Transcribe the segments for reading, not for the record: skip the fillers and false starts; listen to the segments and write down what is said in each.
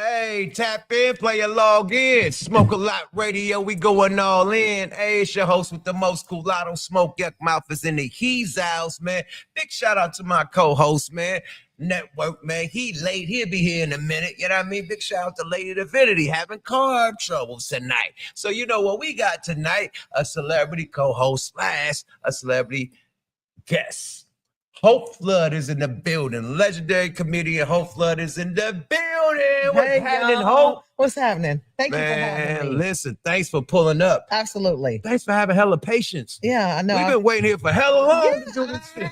Hey, tap in, play a log in. Smoke a lot radio, we going all in. Hey, it's your host with the most cool. I don't smoke. YUKMOUTH is in the He's house, man. Big shout out to my co-host, man. Network, man. He late. He'll be here in a minute. You know what I mean? Big shout out to Lady Divinity having carb troubles tonight. So you know what we got tonight? A celebrity co-host / a celebrity guest. Hope Flood is in the building. Legendary comedian Hope Flood is in the building. What's happening, Hope? What's happening? Thank you for Man, having me. listen, thanks for pulling up. Absolutely. Thanks for having hella patience. Yeah, I know. We've been waiting here for hella long to do this shit.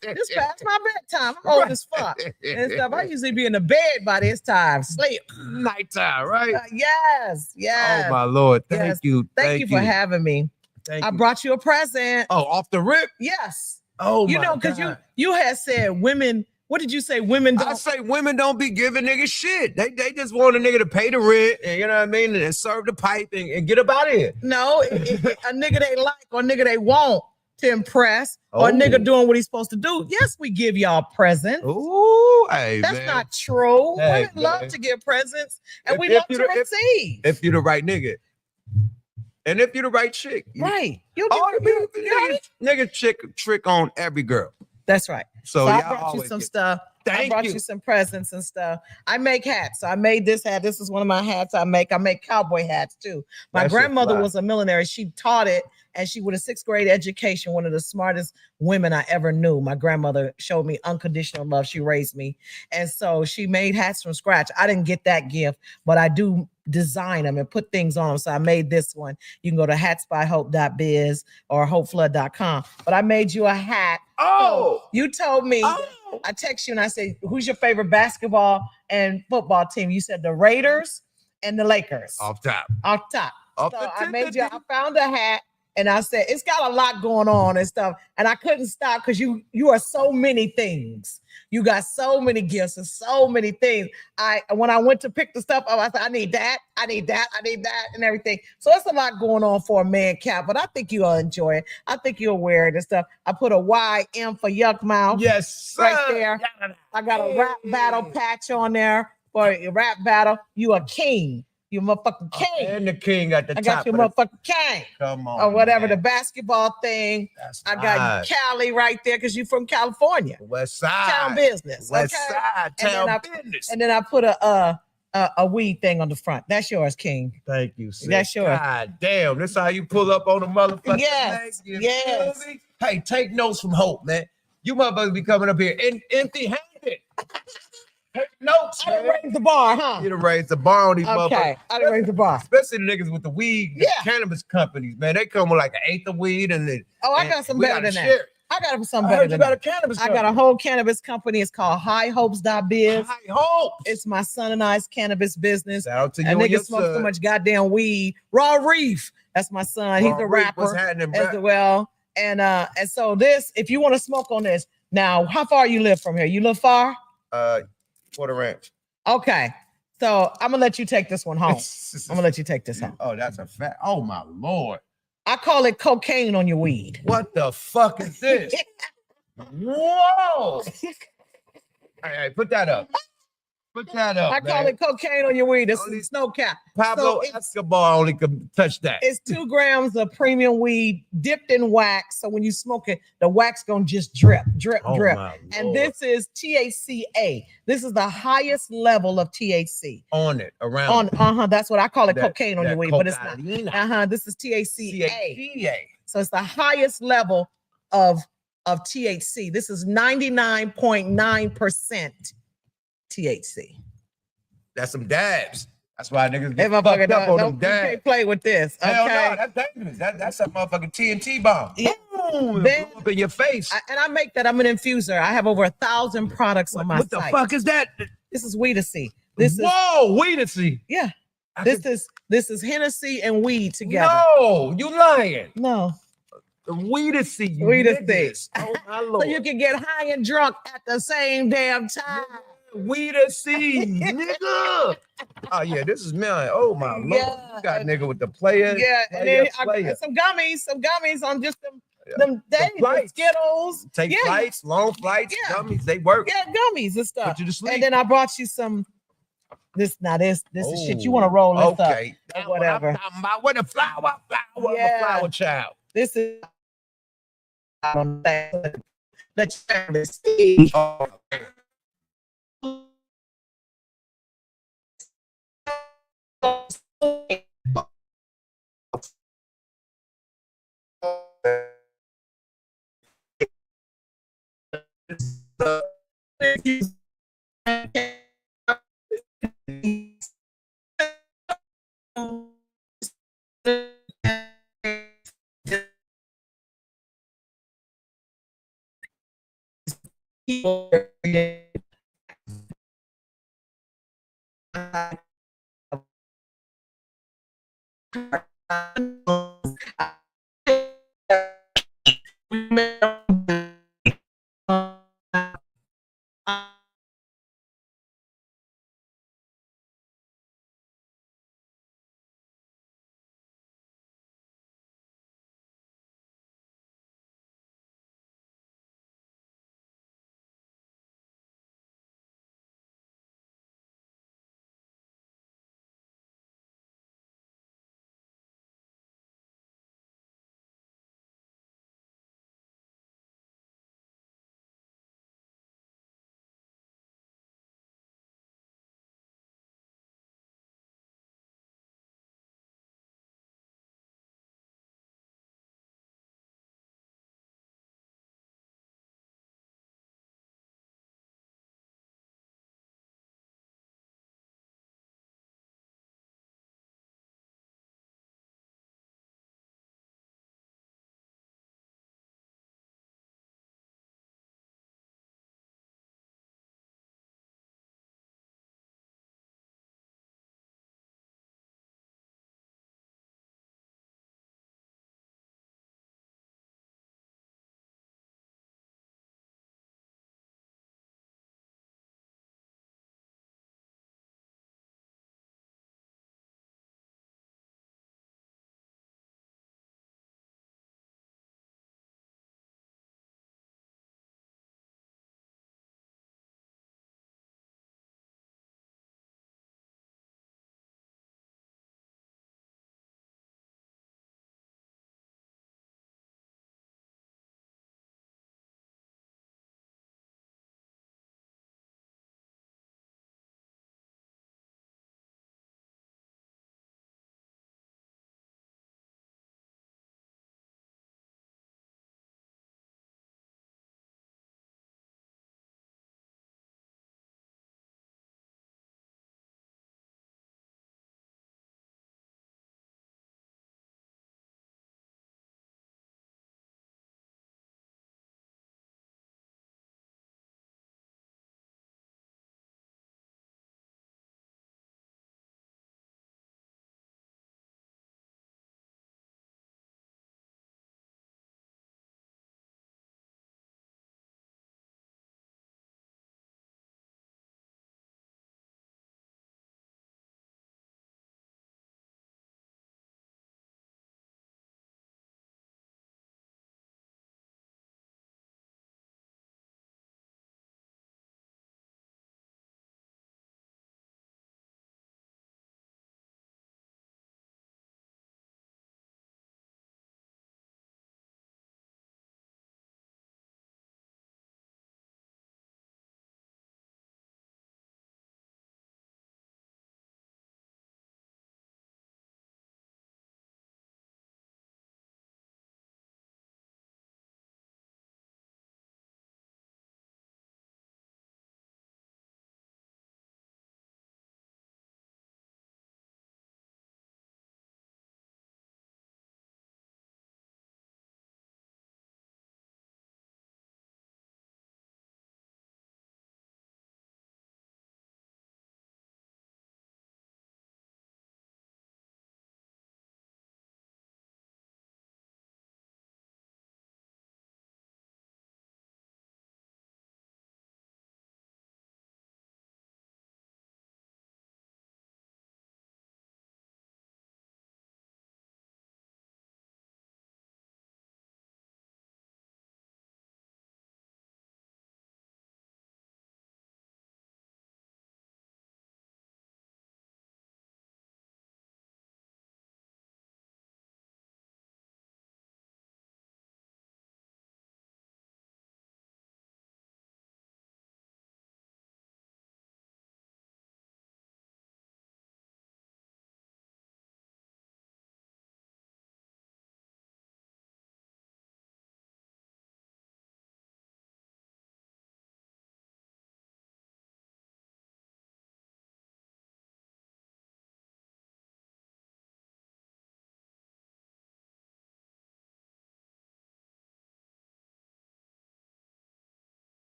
This past my bedtime. I'm old as fuck and stuff. I usually be in the bed by this time, sleep. Nighttime, right? Yes. Oh my Lord, thank Yes. you. Thank you for having me. Thank I you. brought you a present. Oh, off the rip? Yes. Oh, You my know, because God. you had said women. What did you say? Women I don't. say women don't be giving niggas shit. They just want a nigga to pay the rent, and you know what I mean, and serve the pipe and get up out of here. No, a nigga they like or a nigga they want to impress or a Oh. nigga doing what he's supposed to do. Yes, we give y'all presents. Ooh, hey, That's man. not true. Hey, Women love man. to give presents and If- we if love you to the- if- receive. If you're the right nigga. And if you're the right chick. Right. Nigga chick trick on every girl. That's right. So, I y'all brought you always some get- stuff. I Thank brought you. you some presents and stuff. I make hats. So I made this hat. This is one of my hats I make. I make cowboy hats too. My That shit grandmother fly. was a millionaire. She taught it and she with a 6th grade education, one of the smartest women I ever knew. My grandmother showed me unconditional love. She raised me. And so she made hats from scratch. I didn't get that gift, but I do design them and put things on them. So I made this one. You can go to hatsbyhope.biz or hopeflood.com. But I made you a hat. Oh, So you told me, oh. I text you and I said, who's your favorite basketball and football team? You said the Raiders and the Lakers. Off top. Off top. Off So the I tip, made you, I nigga. found a hat and I said, it's got a lot going on and stuff. And I couldn't stop because you are so many things. You got so many gifts and so many things. When I went to pick the stuff up, I said, I need that, I need that, I need that, and everything. So it's a lot going on for a man cap, but I think you'll enjoy it. I think you'll wear it and stuff. I put a YM for YUKMOUTH. Yes, sir. Right there. I got a rap battle patch on there for a rap battle. You a king. You motherfucking king. And the king at the I top. got you of the- motherfucking king. Come on. Or whatever, man. the basketball thing. That's I got right. Cali right there because you from California. West Side. Town business. West okay? Side. And then Town I- business. And then I put a weed thing on the front. That's yours, King. Thank you, sis. That's yours. God damn, this how you pull up on the motherfucking Yes, thing, you yes. feel me? Hey, take notes from Hope, man. You motherfuckers be coming up here empty-handed. Take notes, I done man. raised the bar, huh? You done raised the bar on these Okay, motherfuckers. I done raised the bar. Especially the niggas with the weed, the Yeah. cannabis companies, man. They come with like an eighth of weed and then Oh, I got some we better gotta than share that. it. I got some I better heard you than got a that. cannabis I got a whole cannabis company. It's called highhopes.biz. High Hope. It's my son and I's cannabis business. Shout out to you That and your nigga smokes so son. much goddamn weed. Raw Reef. That's my son. He's Raw a Reef, rapper what's happening, as bro? well. And so this, if you want to smoke on this, now how far you live from here? You live far? Quarter ranch. Okay. So I'm gonna let you take this one home. I'm gonna let you take this home. Oh, that's a fact. Oh my Lord. I call it cocaine on your weed. What the fuck is this? Whoa! Hey, put that up. Put that up. I call man. it cocaine on your weed. It's Only- snow cap. Pablo So it's- Escobar only could touch that. It's 2 grams of premium weed dipped in wax. So when you smoke it, the wax gonna just drip, drip, Oh, drip. my And Lord. this is THCA. This is the highest level of THC. on it around. That's what I call it, that- cocaine on that your weed, but it's not. cocaine. This is THCA. THCA. So it's the highest level of THC. This is 99.9% THC. That's some dabs. That's why niggas Hey, get motherfucker, fucked up on them you dabs. can't play with this. Okay. Hell no, that's dangerous. That's a motherfucking TNT bomb. Yeah. Boom, Then- blow up in your face. And I make that. I'm an infuser. I have over 1,000 products on my What the site. fuck is that? This is Weedacy. This is Whoa, Weedacy. yeah. I This could- is Hennessy and weed together. No, you lying. No. The Weedacy. you Weedacy. niggas. Oh my So Lord. you can get high and drunk at the same damn time. Weedacy, nigga. Oh yeah, this is man. Oh my Lord. Yeah. You got nigga with the player. Yeah, and player, then I player. got some gummies on just them Yeah. them days, the flights. Skittles. Take yeah, flights, long flights, Yeah. gummies, they work. Yeah, gummies and stuff. Put you to sleep. And then I brought you some This is shit. You want to roll this up okay. or That's what I'm whatever. talking about. What the flower, I'm a flower child. This is the charity. Oh,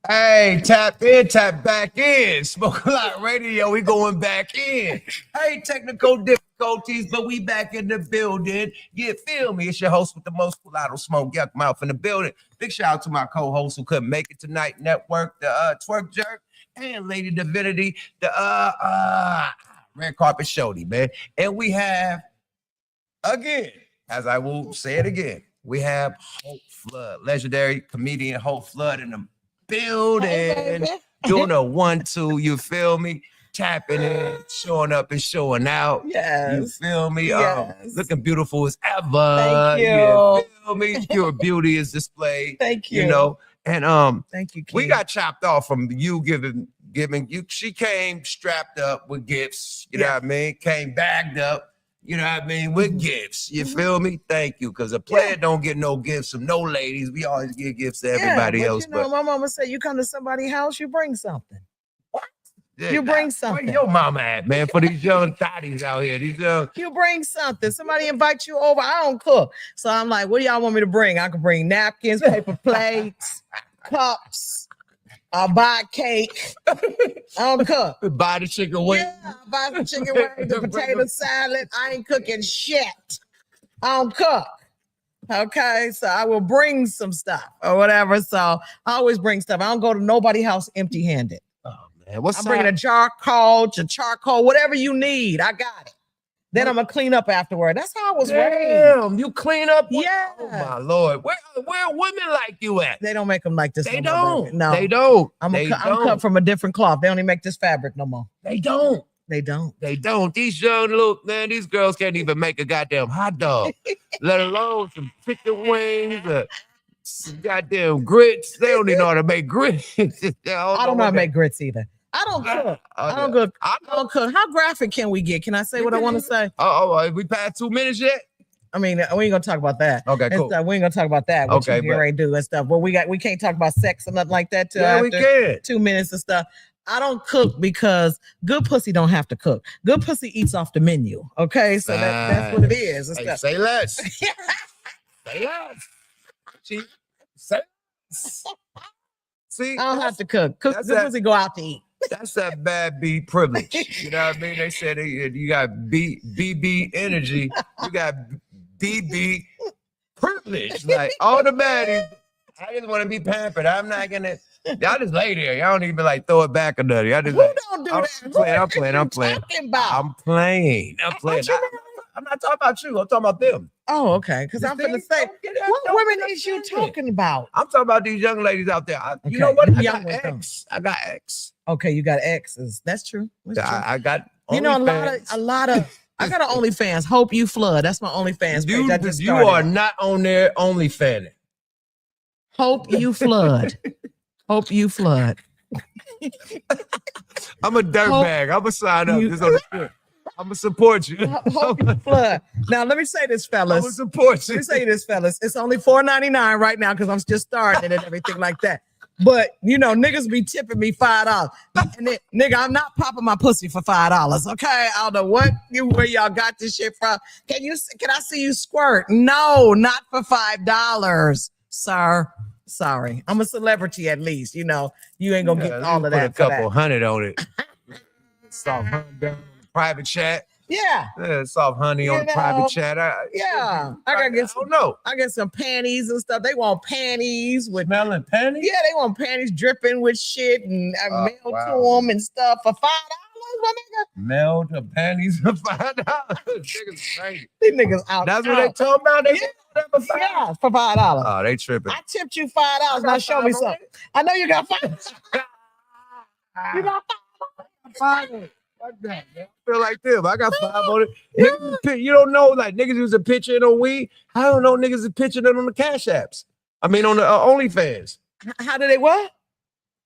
Hey, tap in, tap back in. Smoke a Lot Radio, we going back in. Hey, technical difficulties, but we back in the building. You feel me? It's your host with the most Lotto Smoke YUKMOUTH in the building. Big shout out to my co-host who couldn't make it tonight, Network, the Twerk Jerk, and Lady Divinity, the Red Carpet Shorty, man. And we have, again, as I will say it again, we have Hope Flood, legendary comedian Hope Flood in the building, doing a 1-2, you feel me? Tapping in, showing up and showing out. Yes. You feel me? Yes. Looking beautiful as ever. Thank you. You feel me? Your beauty is displayed. Thank you. You know, and thank you, King. we got chopped off from you giving you. She came strapped up with gifts. You know what I mean? Came bagged up. You know what I mean? With gifts. You feel me? Thank you. Because a player don't get no gifts from no ladies. We always give gifts to everybody else. You know, my mama said, you come to somebody's house, you bring something. What? Yeah, you bring something. Where your mama at, man? For these young thotties out here. These young. You bring something. Somebody invite you over. I don't cook. So I'm like, what do y'all want me to bring? I can bring napkins, paper plates, cups. I'll buy cake. I don't cook. Buy the chicken wing. Yeah, I'll buy the chicken wing, the potato salad. I ain't cooking shit. I don't cook. Okay, so I will bring some stuff or whatever. So I always bring stuff. I don't go to nobody's house empty-handed. Oh man, I'm bringing a charcoal, whatever you need. I got it. Then I'm gonna clean up afterward. That's how I was raised. You clean up? Yeah. Oh my Lord. Where women like you at? They don't make them like this. They no don't. No, they don't. I'm cut from a different cloth. They only make this fabric no more. They don't. They don't. They don't. These young these girls can't even make a goddamn hot dog, let alone some chicken wings, some goddamn grits. They don't even know how to make grits. I don't know how to make grits either. I don't cook. I don't cook. How graphic can we get? Can I say what I want to say? We passed 2 minutes yet? I mean, we ain't gonna talk about that. Okay, cool. We ain't gonna talk about that. What you already do and stuff. Well, we can't talk about sex and nothing like that till after we can. 2 minutes and stuff. I don't cook because good pussy don't have to cook. Good pussy eats off the menu. Okay, so that's what it is. Hey, say less. Say less. Say less. See, I don't have to cook. Good pussy go out to eat. That's that bad B privilege. You know what I mean? They said you got BB energy. You got BB privilege. Like automatic. I just want to be pampered. I'm not gonna. Y'all just lay there. Y'all don't even like throw it back or nothing. Y'all just don't do that. I'm playing. I'm playing. I'm not talking about you. I'm talking about them. Oh, okay. Because I'm gonna say, what women is you talking about? I'm talking about these young ladies out there. You know what? I got X. Okay, you got X's. That's true. I got. You know, a lot of. I got an OnlyFans. Hope You Flood. That's my OnlyFans page. You are not on there OnlyFans. Hope You Flood. Hope You Flood. I'm a dirtbag. I'm gonna sign up. I'm gonna support you. Hope You Flood. Now let me say this, fellas. I'm gonna support you. Let me say this, fellas. It's only $4.99 right now because I'm just starting and everything like that. But you know, niggas be tipping me $5. And then, nigga, I'm not popping my pussy for $5. Okay, I don't know where y'all got this shit from. Can I see you squirt? No, not for $5, sir. Sorry, I'm a celebrity at least. You know, you ain't gonna get all of that. Put a couple $100 on it. Soft honey down private chat. Yeah, soft honey on the private chat. I don't know. I get some panties and stuff. They want panties with smelling panties. Yeah, they want panties dripping with shit and mail to them and stuff for $5. My nigga. Mail to panties for $5. Niggas crazy. These niggas out. That's what they talking about. They yeah, for $5. Oh, they tripping. I tipped you $5. Now show me something. I know you got $5. You got $5. Fuck that, man. I feel like them. I got $5 on it. Niggas, you don't know, like niggas use a picture in on weed. I don't know niggas is pitching it on the cash apps. I mean on the OnlyFans. How do they what?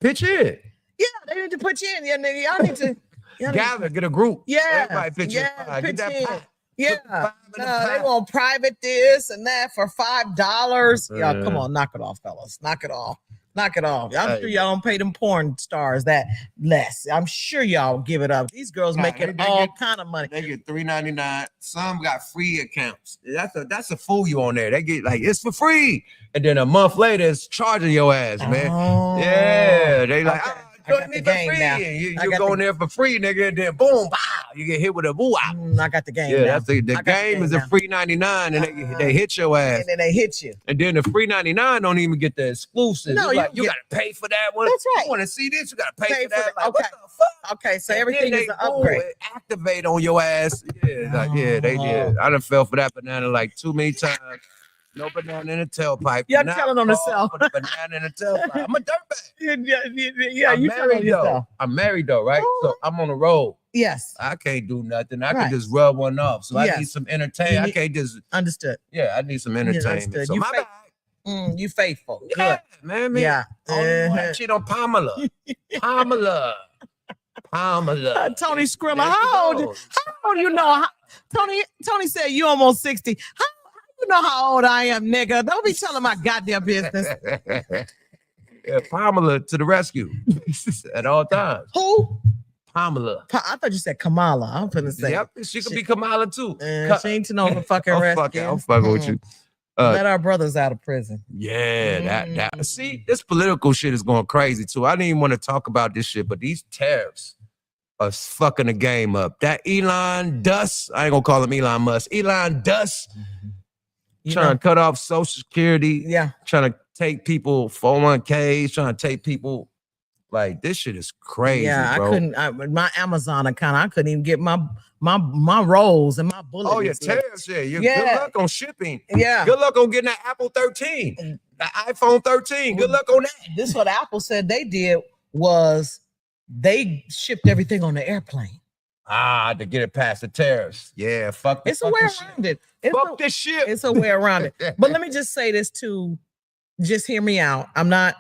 Pitch in. Yeah, they need to put you in. Yeah, nigga. Y'all need to gather, get a group. Yeah. Everybody pitch in. Get that in. pie. Yeah. They want private this and that for $5. Y'all, come on, knock it off, fellas. Knock it off. Knock it off. I'm sure y'all don't pay them porn stars that less. I'm sure y'all give it up. These girls making all kind of money. They get $3.99. Some got free accounts. That's a fool you on there. They get like it's for free, and then a month later it's charging your ass, man. Oh. Yeah, they like, Okay. ah, I join got me the for game free. now. And you I got go the- in there for free, nigga, and then boom, pow, you get hit with a boo out. I got the game Yeah, now. that's the I got game is a now. free 99, and they hit your ass. And then they hit you. And then the free 99 don't even get the exclusive. No, It's like, you you gotta pay for that one. That's right. You want to see this? You gotta pay for the- that. Like, okay. what the fuck? Okay, so And everything then is they an upgrade. it activate on your ass. Yeah, like, yeah, they did. I done fell for that banana like too many times. No banana in the tailpipe. You're Now telling on fall yourself. for the banana in the tailpipe. I'm a dirtbag. Yeah, I'm you telling married though. yourself. I'm married though, right? So I'm on the road. Yes. I can't do nothing. I Right. can just rub one off. So I Yes. need some entertainment. I need- can't just Understood. I need some entertainment. understood. So You my fake- bad. You faithful. Yeah, man. Yeah. I cheat on Pamela. Pamela. Tony Skrilla, There she how old you know? Tony said you almost 60. How you know how old I am, nigga? Don't be telling my goddamn business. Yeah, Pamela to the rescue at all times. Who? Pamela. I thought you said Kamala. I'm finna say. Yep, she could be Kamala too. She ain't to know the fucking rescue. I'm fucking with you. Let our brothers out of prison. Yeah, that. See, this political shit is going crazy too. I didn't even want to talk about this shit, but these tariffs are fucking the game up. That Elon Dust, I ain't gonna call him Elon Musk. Elon Dust trying to cut off Social Security. Yeah. Trying to take people 401ks, trying to take people. Like, this shit is crazy, Yeah, bro. I couldn't. My Amazon account, I couldn't even get my rolls and my bullets. Oh, yeah, tariffs. Yeah, good luck on shipping. Yeah. Good luck on getting that Apple 13, the iPhone 13. Good luck on that. This is what Apple said they did was they shipped everything on the airplane. To get it past the tariffs. Yeah, fuck this. It's a way around it. Fuck this shit. It's a way around it. But let me just say this too. Just hear me out. I'm not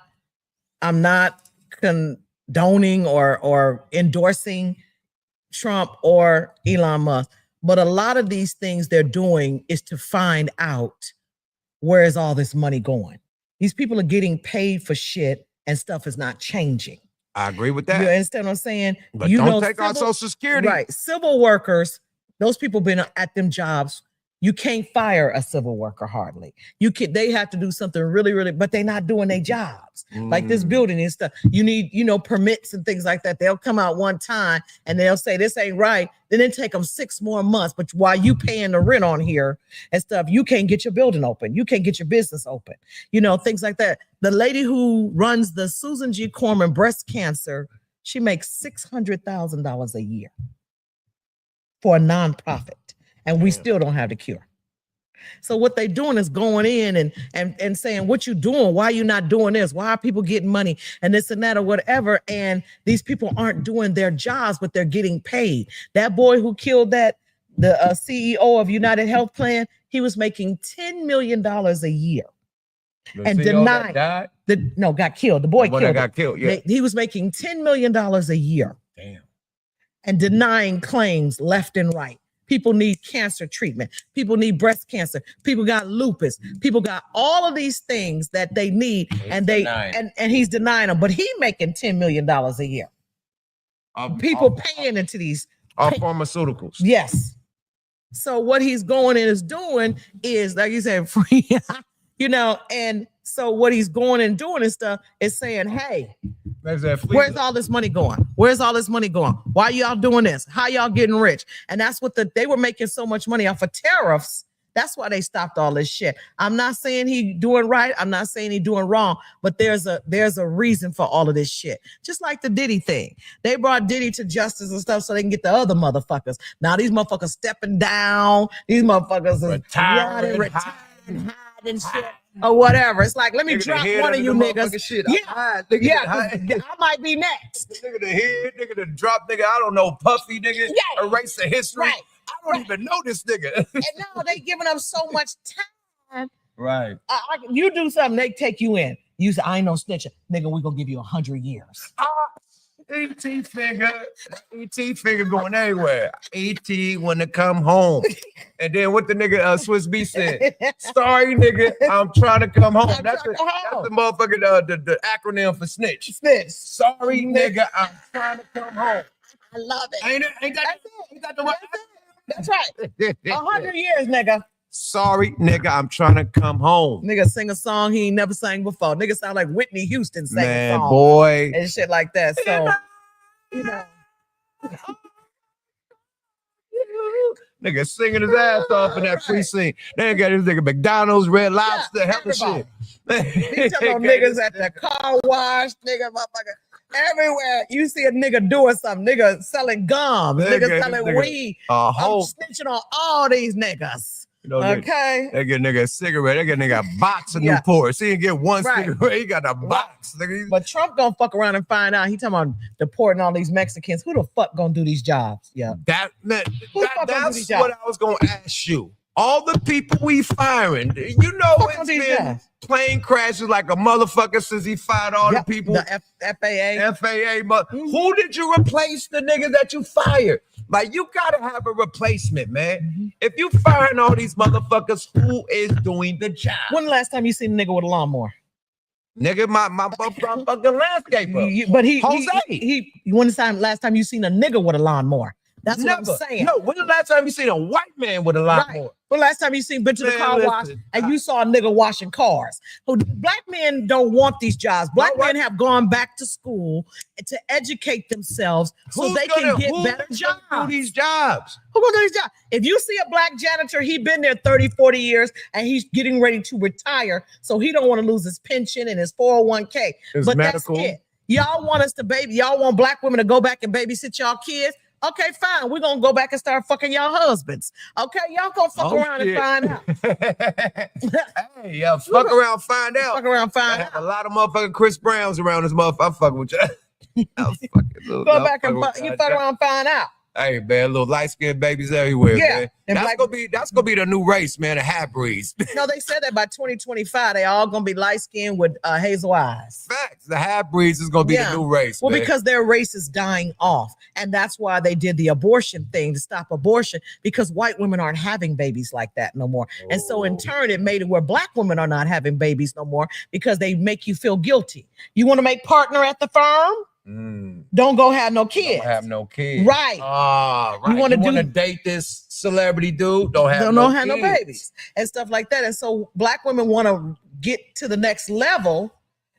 condoning or endorsing Trump or Elon Musk, but a lot of these things they're doing is to find out where is all this money going. These people are getting paid for shit and stuff is not changing. I agree with that. You understand what I'm saying? But don't take our Social Security. Right. Civil workers, those people been at them jobs. You can't fire a civil worker hardly. They have to do something really, really, but they're not doing their jobs. Like this building and stuff. You need, permits and things like that. They'll come out one time and they'll say this ain't right. Then it take them 6 more months. But while you paying the rent on here and stuff, you can't get your building open. You can't get your business open. Things like that. The lady who runs the Susan G. Komen breast cancer, she makes $600,000 a year for a nonprofit. And we still don't have the cure. So what they doing is going in and saying, what you doing? Why you not doing this? Why are people getting money and this and that or whatever? And these people aren't doing their jobs, but they're getting paid. That boy who killed the CEO of United Health Plan, he was making $10 million a year. And denied got killed. The boy got killed. Yeah. He was making $10 million a year. Damn. And denying claims left and right. People need cancer treatment. People need breast cancer. People got lupus. People got all of these things that they need, and he's denying them. But he making $10 million a year. People paying into these pharmaceuticals. Yes. So what he's going and is doing is, like you said, free. And so what he's going and doing and stuff is saying, hey, where's all this money going? Where's all this money going? Why y'all doing this? How y'all getting rich? And that's what they were making so much money off of tariffs. That's why they stopped all this shit. I'm not saying he doing right. I'm not saying he doing wrong, but there's a reason for all of this shit. Just like the Diddy thing. They brought Diddy to justice and stuff so they can get the other motherfuckers. Now these motherfuckers stepping down. These motherfuckers is retiring, hiding shit. Or whatever. It's like, let me drop one of you niggas. Shit. I might be next. Nigga the head, nigga the drop, nigga. I don't know, Puffy, nigga. Erase the history. Right. I don't even know this nigga. And now they giving up so much time. Right. You do something, they take you in. You say, I ain't no snitcher. Nigga, we gonna give you 100 years. ET figure going everywhere. ET wanna come home. And then what the nigga Swiss B said, sorry nigga, I'm trying to come home. That's the motherfucking the acronym for snitch. Snitch. Sorry nigga, I'm trying to come home. I love it. Ain't that the one? That's right. 100 years, nigga. Sorry, nigga, I'm trying to come home. Nigga sing a song he ain't never sang before. Nigga sound like Whitney Houston sang a song. Boy. And shit like that. So, you know. Nigga singing his ass off in that free scene. They got this nigga McDonald's, Red Lobster, hell of shit. He talking about niggas at the car wash, nigga, motherfucker. Everywhere you see a nigga doing something, nigga selling gum, nigga selling weed. I'm snitching on all these niggas. You know, okay. They get nigga a cigarette. They get nigga a box of Newports. He didn't get one cigarette. He got a box. Nigga. But Trump gonna fuck around and find out. He talking about deporting all these Mexicans. Who the fuck gonna do these jobs? Yeah. That's what I was gonna ask you. All the people we firing, you know, it's been plane crashes like a motherfucker since he fired all the people. The FAA. Who did you replace the nigga that you fired? Like, you gotta have a replacement, man. If you firing all these motherfuckers, who is doing the job? When the last time you seen a nigga with a lawnmower? Nigga, my fucking landscaper. But Jose. When the last time you seen a nigga with a lawnmower? That's Never. what I'm saying. No, when the last time you seen a white man with a lawnmower? When last time you been to the car wash and you saw a nigga washing cars? Black men don't want these jobs. Black men have gone back to school to educate themselves so they can get better jobs. Who gonna do these jobs? Who gonna do these jobs? If you see a black janitor, he been there 30, 40 years and he's getting ready to retire, so he don't want to lose his pension and his 401k. But medical. That's it. Y'all want us to y'all want black women to go back and babysit y'all kids? Okay, fine. We're gonna go back and start fucking y'all husbands. Okay, y'all gonna fuck around and find out. Hey, fuck around, find out. Fuck around, find out. A lot of motherfucking Chris Browns around this motherfucker. I'm fucking with you. Go back and you fuck around, find out. Hey man, little light skinned babies everywhere. Yeah, man. That's gonna be the new race, man. The half breeds. No, they said that by 2025 they all gonna be light skinned with hazel eyes. Facts. The half breeds is gonna be the new race. Well, man. because their race is dying off, and that's why they did the abortion thing to stop abortion, because white women aren't having babies like that no more. And so in turn, it made it where black women are not having babies no more because they make you feel guilty. You want to make partner at the firm? Don't go have no kids. Don't have no kids. Right. Right. You want to date this celebrity dude? Don't have no babies and stuff like that. And so black women want to get to the next level,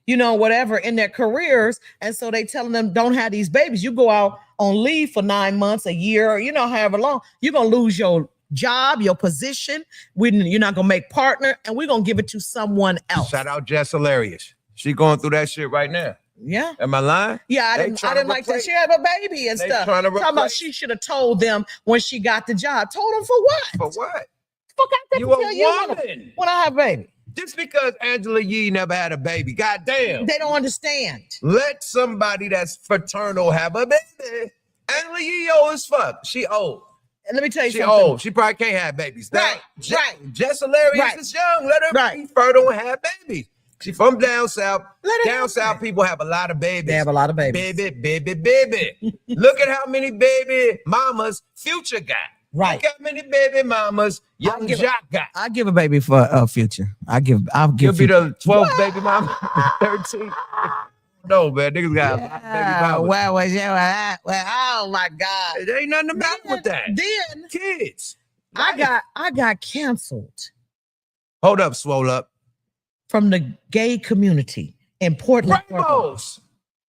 you know, whatever in their careers. And so they telling them don't have these babies. You go out on leave for 9 months, a year, or, you know, however long, you're gonna lose your job, your position. You're not gonna make partner, and we're gonna give it to someone else. Shout out Jess Hilarious. She going through that shit right now. Yeah. Am I lying? Yeah, I didn't like that. She had a baby and stuff. Talking about she should have told them when she got the job. Told them for what? For what? Fuck out there. You a woman. When I have a baby. Just because Angela Yee never had a baby. Goddamn. They don't understand. Let somebody that's fraternal have a baby. Angela Yee old as fuck. She old. And let me tell you something. She old. She probably can't have babies. Right. Jess Hilarious is young. Let her be fertile and have babies. She from down south. Down south people have a lot of babies. They have a lot of babies. Baby. Look at how many baby mamas Future got. Right. Look how many baby mamas Young Jock got. I give a baby for Future. I'll give. You'll be the 12th baby mama. 13. No, man, niggas got a lot of baby mamas. Well, oh my God. There ain't nothing the matter with that. Then kids. Right. I got canceled. Hold up, swole up. From the gay community in Portland. Rainbows.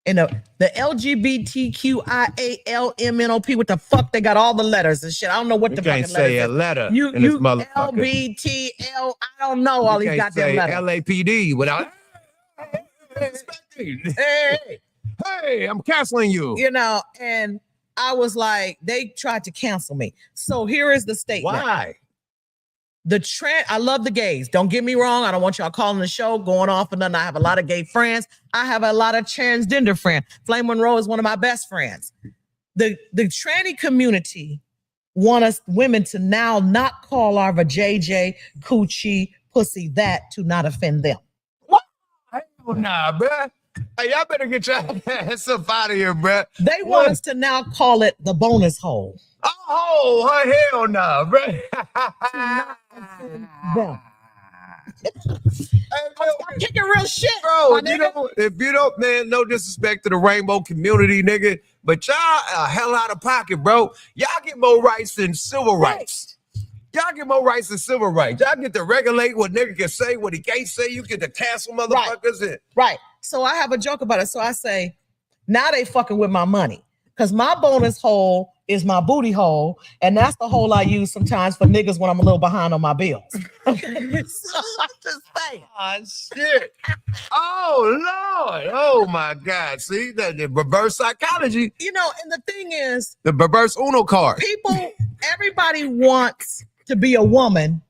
And the LGBTQIALMNOP, what the fuck? They got all the letters and shit. I don't know what the fucking letters. You can't say a letter in this motherfucker. LBTL, I don't know all these goddamn letters. LAPD without. Hey, I'm canceling you. You know, and I was like, they tried to cancel me. So here is the statement. Why? I love the gays. Don't get me wrong. I don't want y'all calling the show, going off and nothing. I have a lot of gay friends. I have a lot of transgender friends. Flame Monroe is one of my best friends. The tranny community want us women to now not call our vajayjay, coochie, pussy that to not offend them. What? Hell nah, bruh. Hey, y'all better get your ass up out of here, bruh. They want us to now call it the bonus hole. Oh, hell nah, bruh. I'm kicking real shit, bro. If you don't, man, no disrespect to the rainbow community, nigga, but y'all a hell out of pocket, bro. Y'all get more rights than civil rights. Y'all get more rights than civil rights. Y'all get to regulate what nigga can say, what he can't say. You get to cancel motherfuckers. Right. So I have a joke about it. So I say, now they fucking with my money. Because my bonus hole is my booty hole. And that's the hole I use sometimes for niggas when I'm a little behind on my bills. Okay. So I'm just saying. Oh, shit. Oh, Lord. Oh, my God. See, the reverse psychology. You know, and the thing is, the reverse Uno card. Everybody wants to be a woman.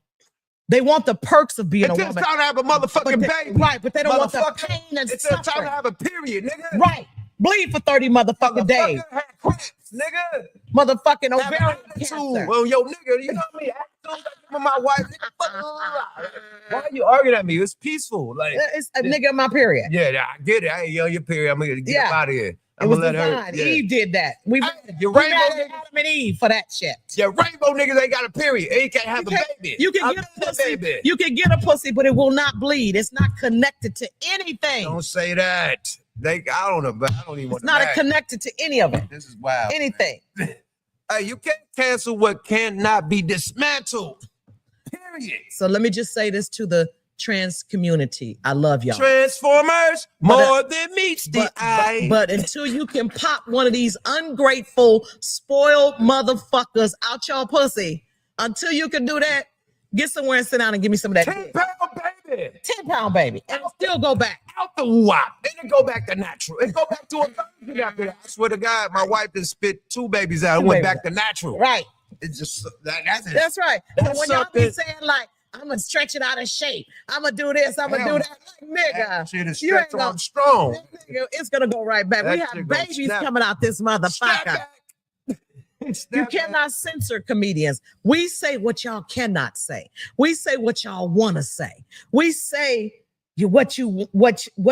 They want the perks of being a woman. It's time to have a motherfucking baby. Right, but they don't want the pain and suffering. It's time to have a period, nigga. Right. Bleed for 30 motherfucking days. Nigga. Motherfucking ovarian cancer. Well, yo, nigga, you know what I mean? With my wife. Why are you arguing at me? It's peaceful. Like it's a nigga in my period. Yeah, I get it. Hey, yo, your period. I'm gonna get out of here. It was designed. Eve did that. We mad Adam and Eve for that shit. Yeah, rainbow niggas ain't got a period. They can't have a baby. You can get a pussy. You can get a pussy, but it will not bleed. It's not connected to anything. Don't say that. I don't know, but I don't even want to. It's not connected to any of it. This is wild. Anything. Hey, you can't cancel what cannot be dismantled. Period. So let me just say this to the trans community. I love y'all. Transformers, more than meets the eye. But until you can pop one of these ungrateful, spoiled motherfuckers out your pussy, until you can do that, get somewhere and sit down and give me some of that. 10-pound baby. 10-pound baby. And still go back. Out the wop. Then it go back to natural. It go back to a virgin after that. I swear to God, my wife just spit 2 babies out and went back to natural. Right. It's just that's right. And when y'all be saying like, I'm gonna stretch it out of shape. I'm gonna do this. I'm gonna do that. Like, nigga, shit is stretched on strong. Nigga, it's gonna go right back. We have babies coming out this motherfucker. You cannot censor comedians. We say what y'all cannot say. We say what y'all want to say. We say what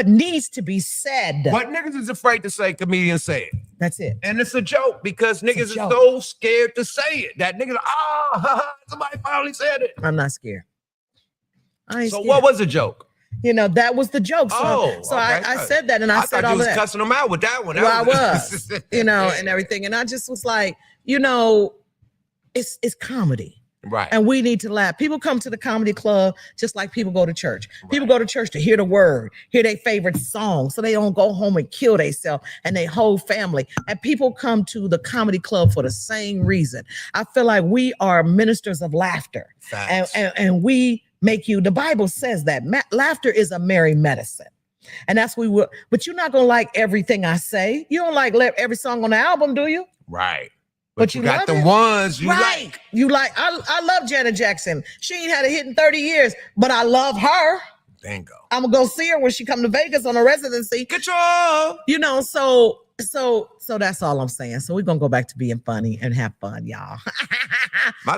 needs to be said. What niggas is afraid to say, comedians say it. That's it. And it's a joke because niggas are so scared to say it. That niggas, somebody finally said it. I'm not scared. I ain't so scared. What was the joke? You know, that was the joke. So, I said that, and I said all that. I thought you was cussing them out with that one. Well, I was, you know, and everything. And I just was like, you know, it's comedy. Right. And we need to laugh. People come to the comedy club just like people go to church. Right. People go to church to hear the word, hear their favorite song, so they don't go home and kill themselves and their whole family. And people come to the comedy club for the same reason. I feel like we are ministers of laughter. And we make you, the Bible says that laughter is a merry medicine. And that's we will, but you're not gonna like everything I say. You don't like every song on the album, do you? Right. But you got the ones you like. You like. I love Janet Jackson. She ain't had a hit in 30 years, but I love her. Bingo. I'm gonna go see her when she come to Vegas on a residency. Control. You know, so that's all I'm saying. So we're gonna go back to being funny and have fun, y'all.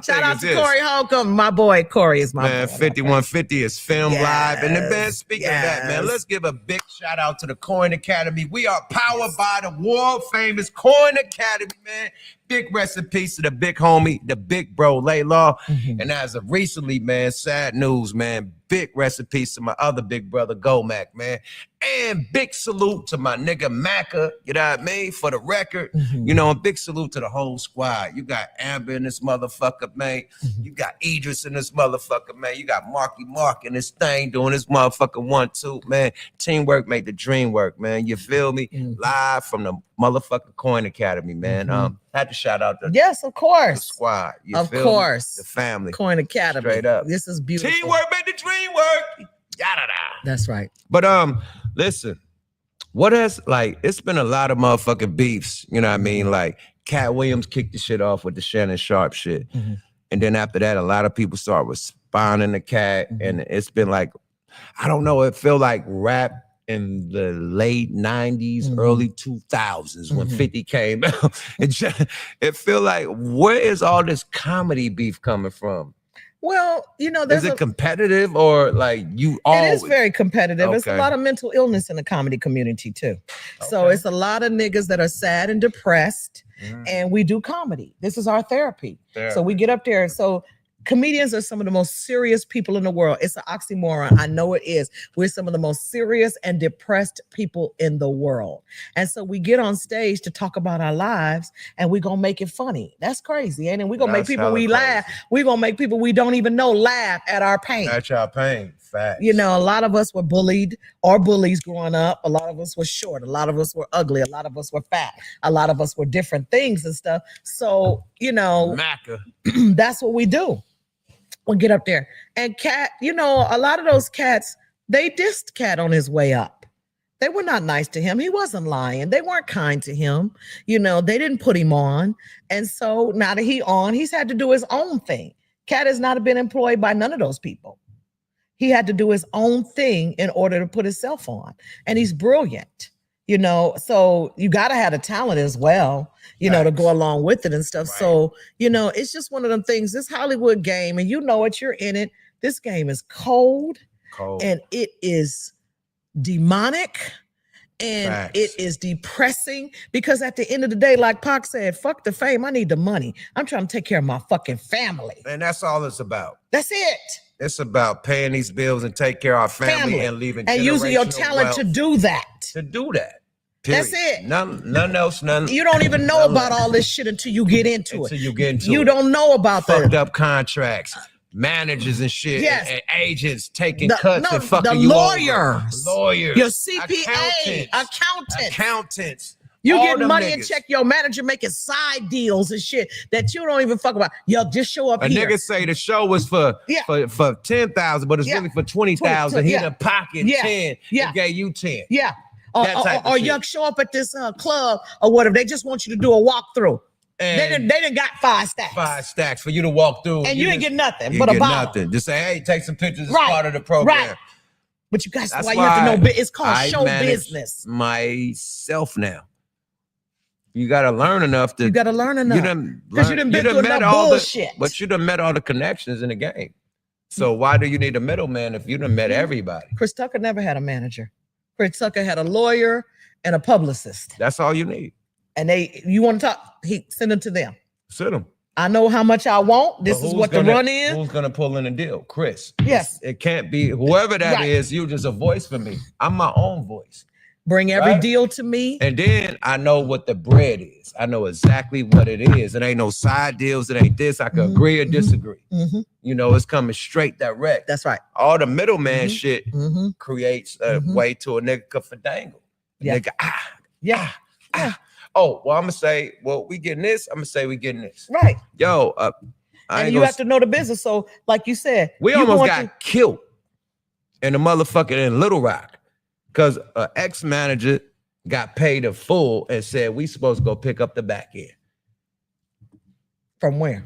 Shout out to Corey Holcomb. My boy Corey is my man. Boy, 5150 is filmed live. And then, man, speaking of that, man, let's give a big shout out to the Coin Academy. We are powered by the world famous Coin Academy, man. Big rest in peace to the big homie, the big bro, Laylaw. And as of recently, man, sad news, man. Big rest in peace to my other big brother, Gomac, man. And big salute to my nigga Macca, you know what I mean? For the record, you know, and big salute to the whole squad. You got Amber in this motherfucker, man. You got Idris in this motherfucker, man. You got Marky Mark in this thing doing this motherfucker 1-2, man. Teamwork make the dream work, man. You feel me? Live from the motherfucking Coin Academy, man. Had to shout out the of course, the squad. You of feel course, me? The family. Coin Academy. Straight up. This is beautiful. Teamwork make the dream work. Yada da. That's right. But listen, what has it's been a lot of motherfucking beefs, you know what I mean? Like Cat Williams kicked the shit off with the Shannon Sharp shit. And then after that, a lot of people start responding to Cat. And it's been like, I don't know, it feel like rap in the late 90s, early 2000s when 50 came out. It feel like, where is all this comedy beef coming from? Well, you know, is it competitive or like you all? It is very competitive. Okay. It's a lot of mental illness in the comedy community too. Okay. So it's a lot of niggas that are sad and depressed, and we do comedy. This is our therapy. So we get up there. So Comedians are some of the most serious people in the world. It's an oxymoron. I know it is. We're some of the most serious and depressed people in the world. And so we get on stage to talk about our lives and we're going to make it funny. That's crazy. Ain't it? We're going to make people we laugh. We're going to make people we don't even know laugh at our pain. At our pain. Facts. You know, a lot of us were bullied or bullies growing up. A lot of us were short. A lot of us were ugly. A lot of us were fat. A lot of us were different things and stuff. So, you know, that's what we do. We'll get up there. And Cat, you know, a lot of those cats, they dissed Cat on his way up. They were not nice to him. He wasn't lying. They weren't kind to him. You know, they didn't put him on. And so now that he's had to do his own thing. Cat has not been employed by none of those people. He had to do his own thing in order to put himself on. And he's brilliant, you know, so you got to have a talent as well, you know, to go along with it and stuff. Right. So, you know, it's just one of them things, this Hollywood game, and you know it, you're in it. This game is cold. And it is demonic. And it is depressing because at the end of the day, like Pac said, fuck the fame. I need the money. I'm trying to take care of my fucking family. And that's all it's about. That's it. It's about paying these bills and take care of our family. And leaving and using your talent to do that. Period. That's it. None else. You don't even know about all this shit until you get into it. You don't know about fucked up contracts, managers and shit, and agents taking cuts and fucking the you lawyers, your CPA, accountants. You get money and check your manager making side deals and shit that you don't even fuck about. Yo, just show up here. A nigga say the show was for 10,000, but it's really for 20,000. He in the pocket 10. He gave you 10. Yeah. Or you show up at this club or whatever. They just want you to do a walkthrough. And they done got 5 stacks. 5 stacks for you to walk through. And you ain't get nothing but a bottle. Nothing. Just say, hey, take some pictures as part of the program. Right. But you guys, that's why you have to know. It's called show business. Myself now. You got to learn enough to. You got to learn enough. Because you done been through enough bullshit. But you done met all the connections in the game. So why do you need a middleman if you done met everybody? Chris Tucker never had a manager. Chris Tucker had a lawyer and a publicist. That's all you need. And you want to talk, he send them to them. Send them. I know how much I want. This is what the run is. Who's going to pull in a deal? Chris. Yes. It can't be whoever that is. You just a voice for me. I'm my own voice. Bring every deal to me. And then I know what the bread is. I know exactly what it is. It ain't no side deals. It ain't this. I can agree or disagree. You know, it's coming straight direct. That's right. All the middleman shit creates a way to a nigga fandangle. Nigga, Oh, well, I'm going to say, well, we getting this. I'm going to say we getting this. Right. Yo, and you have to know the business. So, like you said. We almost got killed in the motherfucker in Little Rock because an ex-manager got paid a full and said, we supposed to go pick up the back end. From where?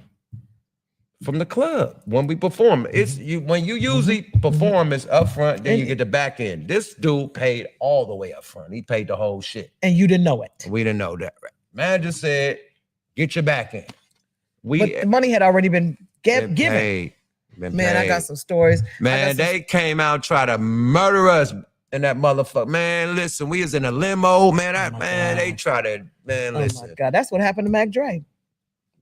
From the club when we perform. It's you when you usually perform is up front, then you get the back end. This dude paid all the way up front. He paid the whole shit. And you didn't know it. We didn't know that. Manager said, get your back end. But the money had already been given. Man, I got some stories. Man, they came out and tried to murder us in that motherfucker. Man, listen, we was in a limo. Man, they tried to, listen. Oh my God, that's what happened to Mac Dre.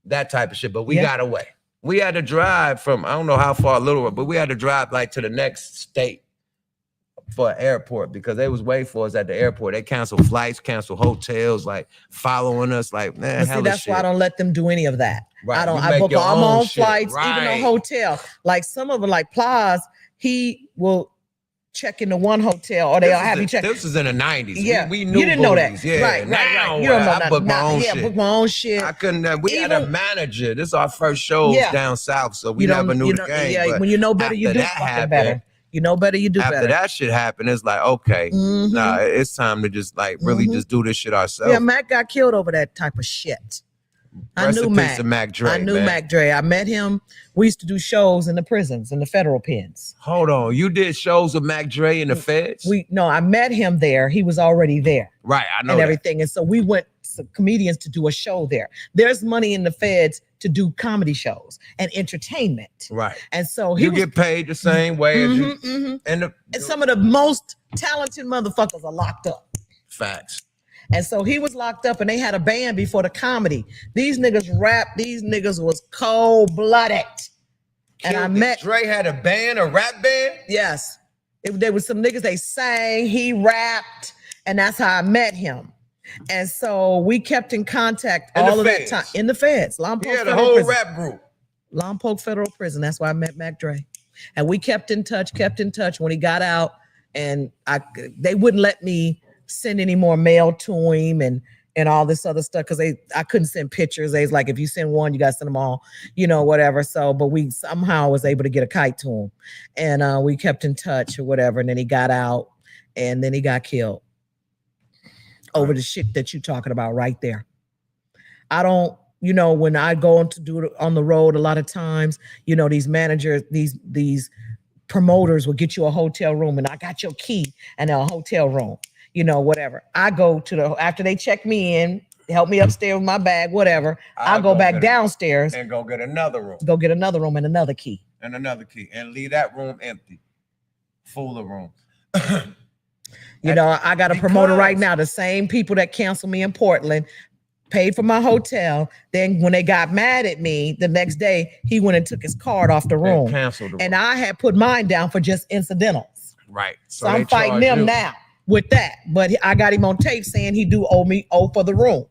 That type of shit, but we got away. We had to drive from, I don't know how far Little Rock, but we had to drive like to the next state for an airport because they was waiting for us at the airport. They canceled flights, canceled hotels, like following us, like, man, see, that's why I don't let them do any of that. Right. I book all my own flights, even a hotel. Like some of them, like Plaz, he will check into one hotel or they'll have you check. This was in the 90s. Yeah. We knew you didn't know that. Yeah. Right. Now, you don't know that. I booked my own shit. Book my own shit. I couldn't, we had a manager. This is our first shows down south, so we never knew the game. Yeah, when you know better, you do fucking better. You know better, you do better. After that shit happened, it's like, okay, nah, it's time to just like really just do this shit ourselves. Yeah, Mac got killed over that type of shit. I knew Mac Dre. I knew Mac Dre. I met him. We used to do shows in the prisons, in the federal pens. Hold on. You did shows with Mac Dre in the feds? No, I met him there. He was already there. Right, I know and everything. And so we went to comedians to do a show there. There's money in the feds to do comedy shows and entertainment. Right. And so you get paid the same way as you. And some of the most talented motherfuckers are locked up. Facts. And so he was locked up and they had a band before the comedy. These niggas rap. These niggas was cold-blooded. And I met Dre had a band, a rap band. Yes, there was some niggas. They sang, he rapped, and that's how I met him. And so we kept in contact all of that time in the feds. Lompoc yeah, the Federal whole Prison. rap group. Lompoc Federal Prison. That's why I met Mac Dre. And we kept in touch when he got out. And they wouldn't let me send any more mail to him and all this other stuff because I couldn't send pictures. They was like, if you send one, you got to send them all, whatever. So, but we somehow was able to get a kite to him. And we kept in touch or whatever. And then he got out and then he got killed. Over the shit that you're talking about right there. I don't, when I go on to do it on the road, a lot of times, these managers, these promoters will get you a hotel room and I got your key and a hotel room, whatever. I go after they check me in, help me upstairs with my bag, whatever. I'll go back downstairs and go get another room. Go get another room and another key. And another key and leave that room empty. Full of rooms. I got a promoter right now. The same people that canceled me in Portland paid for my hotel. Then when they got mad at me the next day, he went and took his card off the room. Canceled the room. And I had put mine down for just incidentals. Right. So I'm fighting them now with that. But I got him on tape saying he do owe for the room.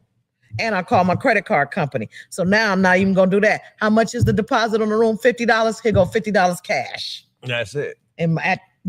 And I called my credit card company. So now I'm not even going to do that. How much is the deposit on the room? $50. Here go $50 cash. That's it. And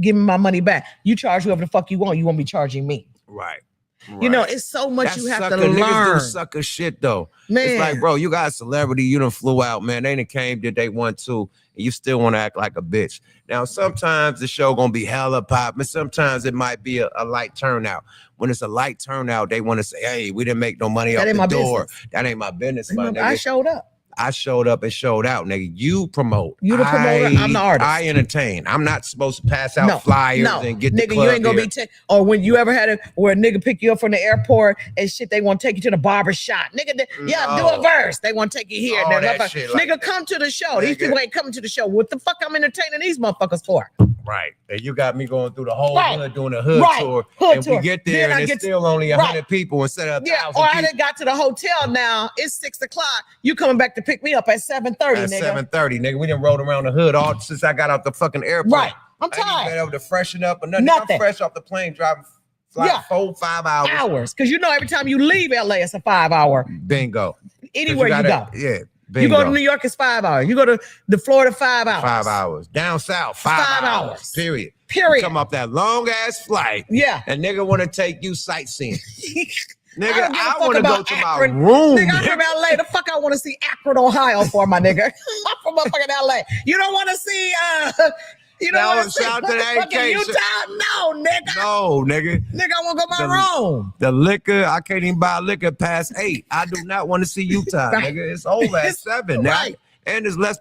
give me my money back. You charge whoever the fuck you want. You won't be charging me. Right. It's so much you have to learn. Niggas do sucker shit though. Man. It's like, bro, you got a celebrity, you done flew out, man. They done came, did they want to, and you still want to act like a bitch. Now, sometimes the show gonna be hella pop, and sometimes it might be a light turnout. When it's a light turnout, they want to say, hey, we didn't make no money off the door. That ain't my business, my nigga. I showed up. I showed up and showed out, nigga. You promote. You the promoter. I'm the artist. I entertain. I'm not supposed to pass out flyers and get the club. You ain't gonna be or when you ever had where a nigga pick you up from the airport and shit, they want to take you to the barber shop. Nigga, do a verse. They want to take you here. Nigga, come to the show. These people ain't coming to the show. What the fuck I'm entertaining these motherfuckers for? Right. And you got me going through the whole hood doing a hood tour. We get there and it's still only 100 people instead of 1,000 people. Or I done got to the hotel now. It's 6 o'clock. You coming back to pick me up at 7:30, nigga. At 7:30, nigga. We done rode around the hood all since I got out the fucking airport. Right. I'm tired. I ain't been able to freshen up or nothing. I'm fresh off the plane driving 4-5 hours. Because every time you leave LA, it's a 5-hour. Bingo. Anywhere you go. Yeah. Bingo. You go to New York, it's 5 hours. You go to the Florida, 5 hours. 5 hours. Down south, 5 hours. Period. You come off that long ass flight. Yeah. And nigga want to take you sightseeing. Nigga, I want to go to my room. Nigga, I'm from LA. The fuck I want to see Akron, Ohio for, my nigga. I'm from motherfucking LA. You don't want to see shout to the AK. Utah? No, nigga. No, nigga. Nigga, I want to go to my room. The liquor, I can't even buy liquor past 8. I do not want to see Utah, nigga. It's over at 7 now. And there's less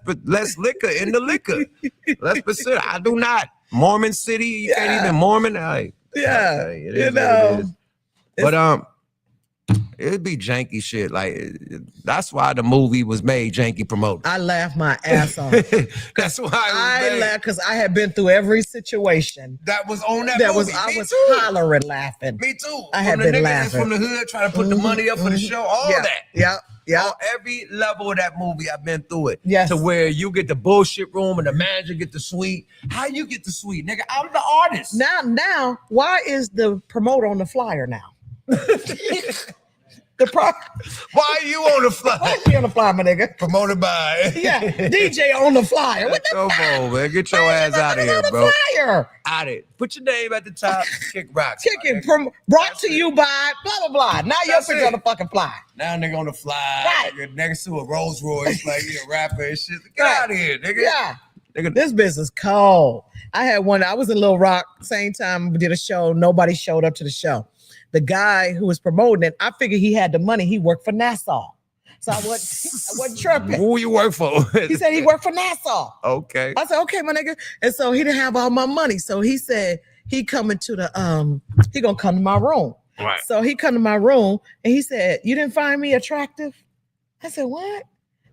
liquor in the liquor. Less percent. I do not. Mormon City, you can't even Mormon. It is. But it'd be janky shit. Like that's why the movie was made janky promoted. I laughed my ass off. That's why I laughed because I had been through every situation that was on that movie. I was hollering laughing. Me too. I had been laughing. From the hood trying to put the money up for the show. All that. Yeah. Yeah. On every level of that movie, I've been through it. Yes. To where you get the bullshit room and the manager get the suite. How you get the suite, nigga? I'm the artist. Now, why is the promoter on the flyer now? Why are you on the flyer? Why you on the flyer, my nigga? Promoted by DJ on the flyer. What the Come on, man. Get your ass out of here, bro. Flyer. Out it. Put your name at the top. Kick rocks. Kicking. Brought to you by blah, blah, blah. Now your picture on the fucking flyer. Now nigga on the fly. Right. Nigga next to a Rolls Royce, like he a rapper and shit. Get out of here, nigga. Yeah. Nigga. This business cold. I had one. I was in Little Rock. Same time we did a show. Nobody showed up to the show. The guy who was promoting it, I figured he had the money. He worked for Nassau. So I wasn't tripping. Who you work for? He said he worked for Nassau. Okay. I said, okay, my nigga. And so he didn't have all my money. So he said he coming to the he gonna come to my room. Right. So he come to my room and he said, you didn't find me attractive? I said, what?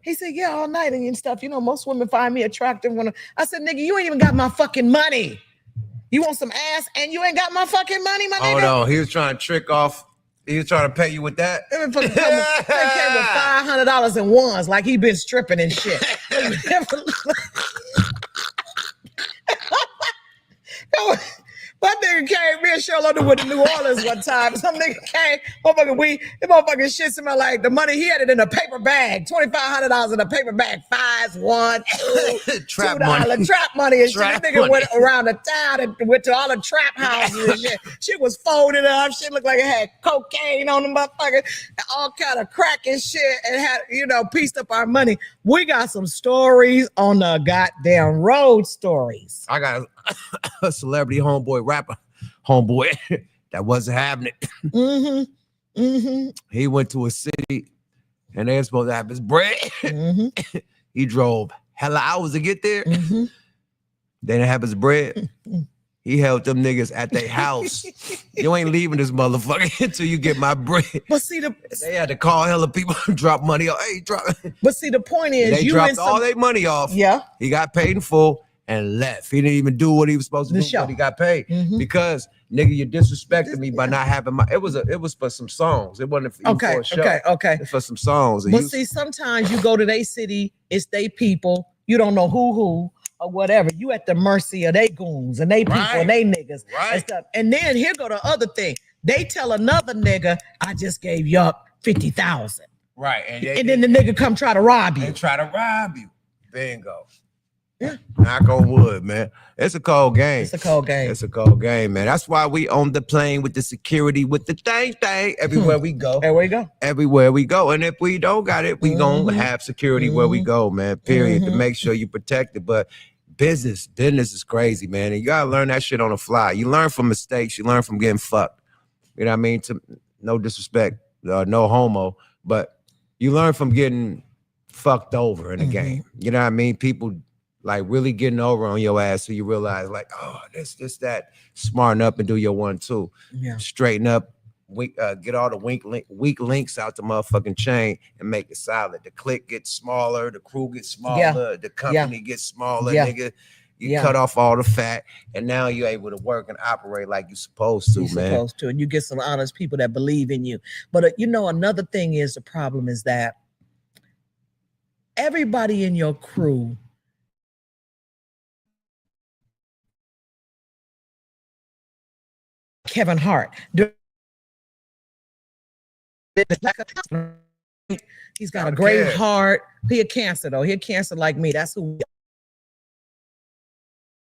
He said, yeah, all night and stuff. Most women find me attractive. I said, nigga, you ain't even got my fucking money. You want some ass and you ain't got my fucking money, my nigga? Oh, no. He was trying to trick off. He was trying to pay you with that? They came with $500 in ones like he been stripping and shit. My nigga came, me and Charlotte went to New Orleans one time. Some nigga came, motherfucking weed, the motherfucking shit smelled like the money. He had it in a paper bag, $2,500 in a paper bag, fives, one, two, Trap $2 money. trap money and Trap shit. This nigga money. went around the town and went to all the trap houses and shit. Shit was folded up. Shit looked like it had cocaine on the motherfucker, all kind of crack and shit, and had, pieced up our money. We got some stories on the goddamn road stories. I got a celebrity homeboy rapper, homeboy that wasn't having it. He went to a city and they were supposed to have his bread. He drove hella hours to get there. They didn't have his bread. He held them niggas at their house. You ain't leaving this motherfucker until you get my bread. But see, they had to call hella people, drop money off. Hey, drop. But see, the point is, they dropped all their money off. Yeah. He got paid in full and left. He didn't even do what he was supposed to do when he got paid. Because nigga, you disrespected me by not having my. It was for some songs. It wasn't for a show. Okay. It's for some songs. But see, sometimes you go to their city, it's they people. You don't know who or whatever. You at the mercy of they goons and they people and they niggas and stuff. And then here go the other thing. They tell another nigga, I just gave you up 50,000. Right. And then the nigga come try to rob you. And try to rob you. Bingo. Yeah. Knock on wood, man. It's a cold game. It's a cold game. It's a cold game, man. That's why we on the plane with the security, with the thing, everywhere we go. There we go. Everywhere we go. And if we don't got it, we gonna have security where we go, man. Period. To make sure you protect it. But business is crazy, man. And you gotta learn that shit on the fly. You learn from mistakes. You learn from getting fucked. You know what I mean? No disrespect, no homo, but you learn from getting fucked over in the game. You know what I mean? People like really getting over on your ass, so you realize like, oh, this, that. Smarten up and do your 1-2. Yeah. Straighten up, get all the weak links out the motherfucking chain and make it solid. The clique gets smaller, the crew gets smaller, the company gets smaller, nigga. You cut off all the fat, and now you're able to work and operate like you're supposed to, man. Supposed to, and you get some honest people that believe in you. But another thing is, the problem is that everybody in your crew Kevin Hart. He's got a great heart. He a Cancer though. He a Cancer like me. That's who.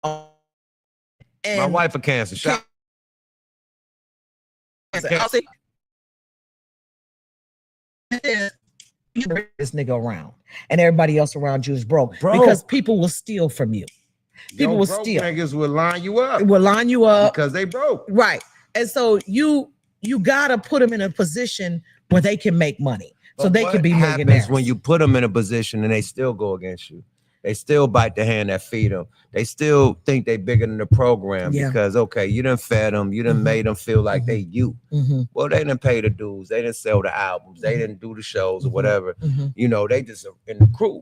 My wife a Cancer. This nigga around, and everybody else around you is broke because people will steal from you. People will steal. Niggas will line you up. Will line you up because they broke. Right. And so you gotta put them in a position where they can make money. So they can be millionaires. What happens when you put them in a position and they still go against you? They still bite the hand that feed them. They still think they bigger than the program because, okay, you done fed them. You done made them feel like they you. Well, they didn't pay the dues. They didn't sell the albums. They didn't do the shows or whatever. They just in the crew,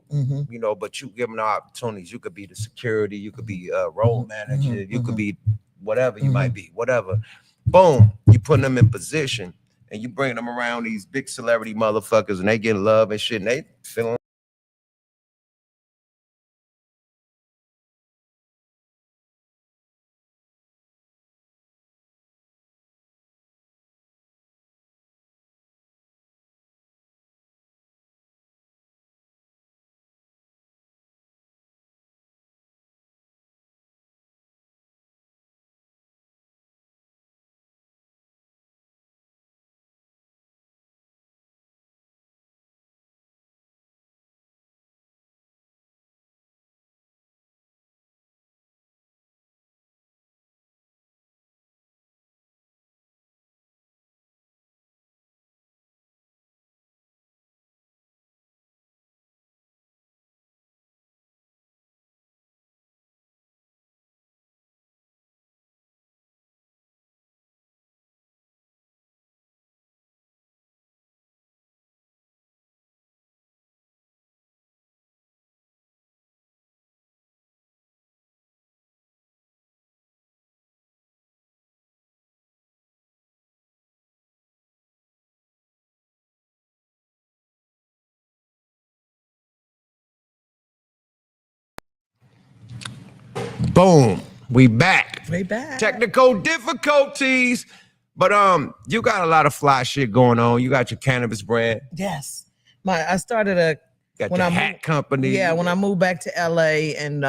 but you give them the opportunities. You could be the security. You could be a role manager. You could be whatever you might be, whatever. Boom, you putting them in position and you bring them around these big celebrity motherfuckers and they get love and shit and they feeling Boom. We back. We back. Technical difficulties. But you got a lot of fly shit going on. You got your cannabis brand. Yes. I started Got your hat company. Yeah, when I moved back to LA in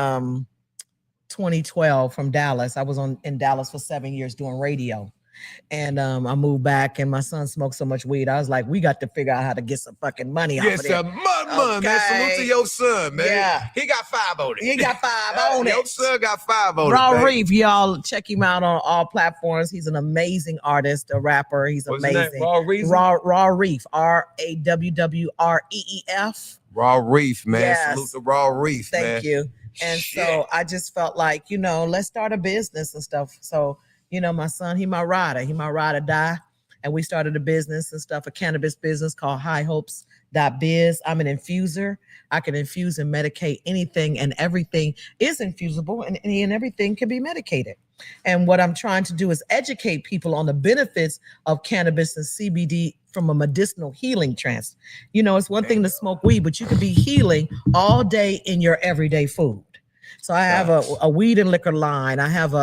2012 from Dallas. I was in Dallas for 7 years doing radio. And I moved back and my son smoked so much weed. I was like, we got to figure out how to get some fucking money off of it. Get some money, man. Salute to your son, man. Yeah. He got 5 on it. He got 5 on it. Your son got 5 on Raw it. Reef, y'all check him out on all platforms. He's an amazing artist, a rapper. He's amazing. Raw Reef? Raw Reef. RAWWREEF. Raw Reef, man. Yes. Salute to Raw Reef, man. Thank you. And so I just felt like, let's start a business and stuff. So, my son, he my ride or die. And we started a business and stuff, a cannabis business called highhopes.biz. I'm an infuser. I can infuse and medicate anything, and everything is infusible, and everything can be medicated. And what I'm trying to do is educate people on the benefits of cannabis and CBD from a medicinal healing trance. It's one thing to smoke weed, but you could be healing all day in your everyday food. So I have a weed and liquor line. I have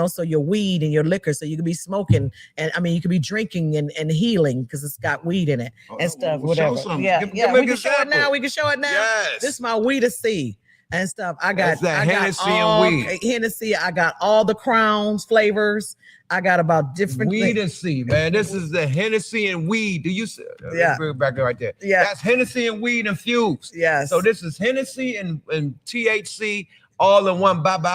so your weed and your liquor, so you can be smoking, and you could be drinking and healing because it's got weed in it and stuff, whatever. Yeah, we can show it now. Yes. This is my Weed-A-C and stuff. I got Hennessy and weed. Hennessy. I got all the Crowns flavors. I got about different Weed-A-C, man. This is the Hennessy and weed. Do you see? Bring it back there right there. Yeah. That's Hennessy and weed infused. Yes. So this is Hennessy and THC all in one bop.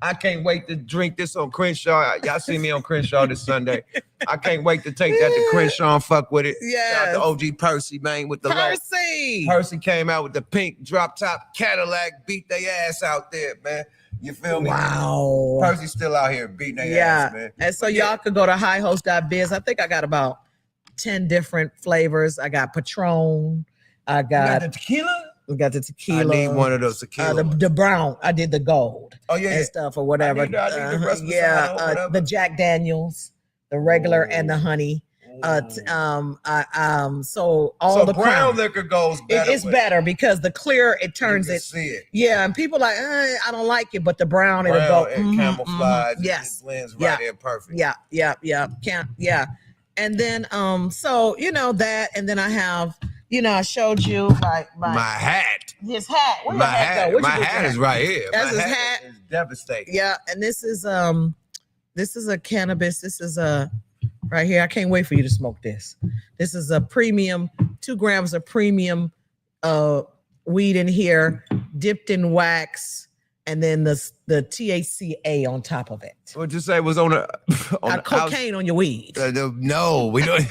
I can't wait to drink this on Crenshaw. Y'all see me on Crenshaw this Sunday. I can't wait to take that to Crenshaw and fuck with it. Yeah. Shout out to OG Percy, man, with the Percy. Percy came out with the pink drop top Cadillac, beat their ass out there, man. You feel me? Wow. Percy's still out here beating their ass, man. And so y'all could go to highhost.biz. I think I got about 10 different flavors. I got Patron. I got the tequila. We got the tequila. I need one of those tequila. The brown. I did the gold. Oh yeah, and stuff or whatever. I need the rest the Jack Daniels, the regular and the honey. So all the brown liquor goes better. It's better because the clear it turns it. See it. Yeah, and people like I don't like it, but the brown it'll go. It camouflage. Yes, it blends right in perfect. Yeah. And then so that, and then I have. I showed you my hat. His hat. Where my your hat go? My hat is right here. That's his hat. Is devastating. Yeah, and this is a cannabis. This is a right here. I can't wait for you to smoke this. This is a premium, 2 grams of premium weed in here, dipped in wax, and then the THCA on top of it. What'd you say was on cocaine on your weed? No, we don't.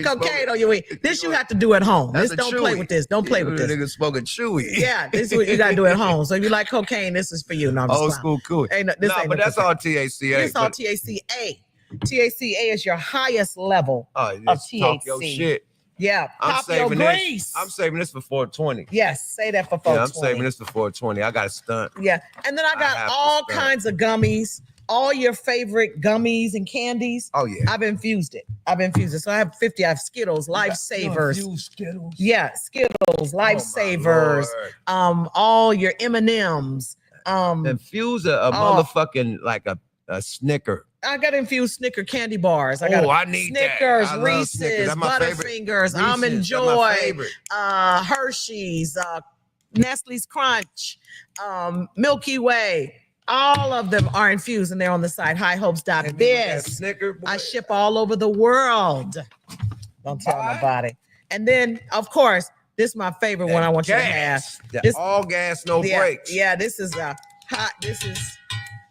Cocaine on your weed. This you have to do at home. Don't play with this. Don't play with this. Nigga smoking chewy. Yeah, this is what you gotta do at home. So if you like cocaine, this is for you. No, I'm just old school cool. But that's all THCA. It's all THCA. THCA is your highest level of THC. Talk your shit. Yeah, I'm saving this. I'm saving this for 420. Yes, say that for 420. Yeah, I'm saving this for 420. I got a stunt. Yeah, and then I got all kinds of gummies, all your favorite gummies and candies. Oh yeah, I've infused it. So I have 50. I have Skittles, Lifesavers. Skittles. Yeah, Skittles, Lifesavers. All your M&Ms. Infuse a motherfucking like a Snicker. I got infused Snicker candy bars. I need Snickers, that. Reese's, Butterfingers, Almond Joy, Hershey's, Nestle's Crunch, Milky Way. All of them are infused, and they're on the site highhopes.biz. I ship all over the world. Don't tell nobody. And then, of course, this is my favorite one I want you to have. This, all gas, no brakes. Yeah, this is hot.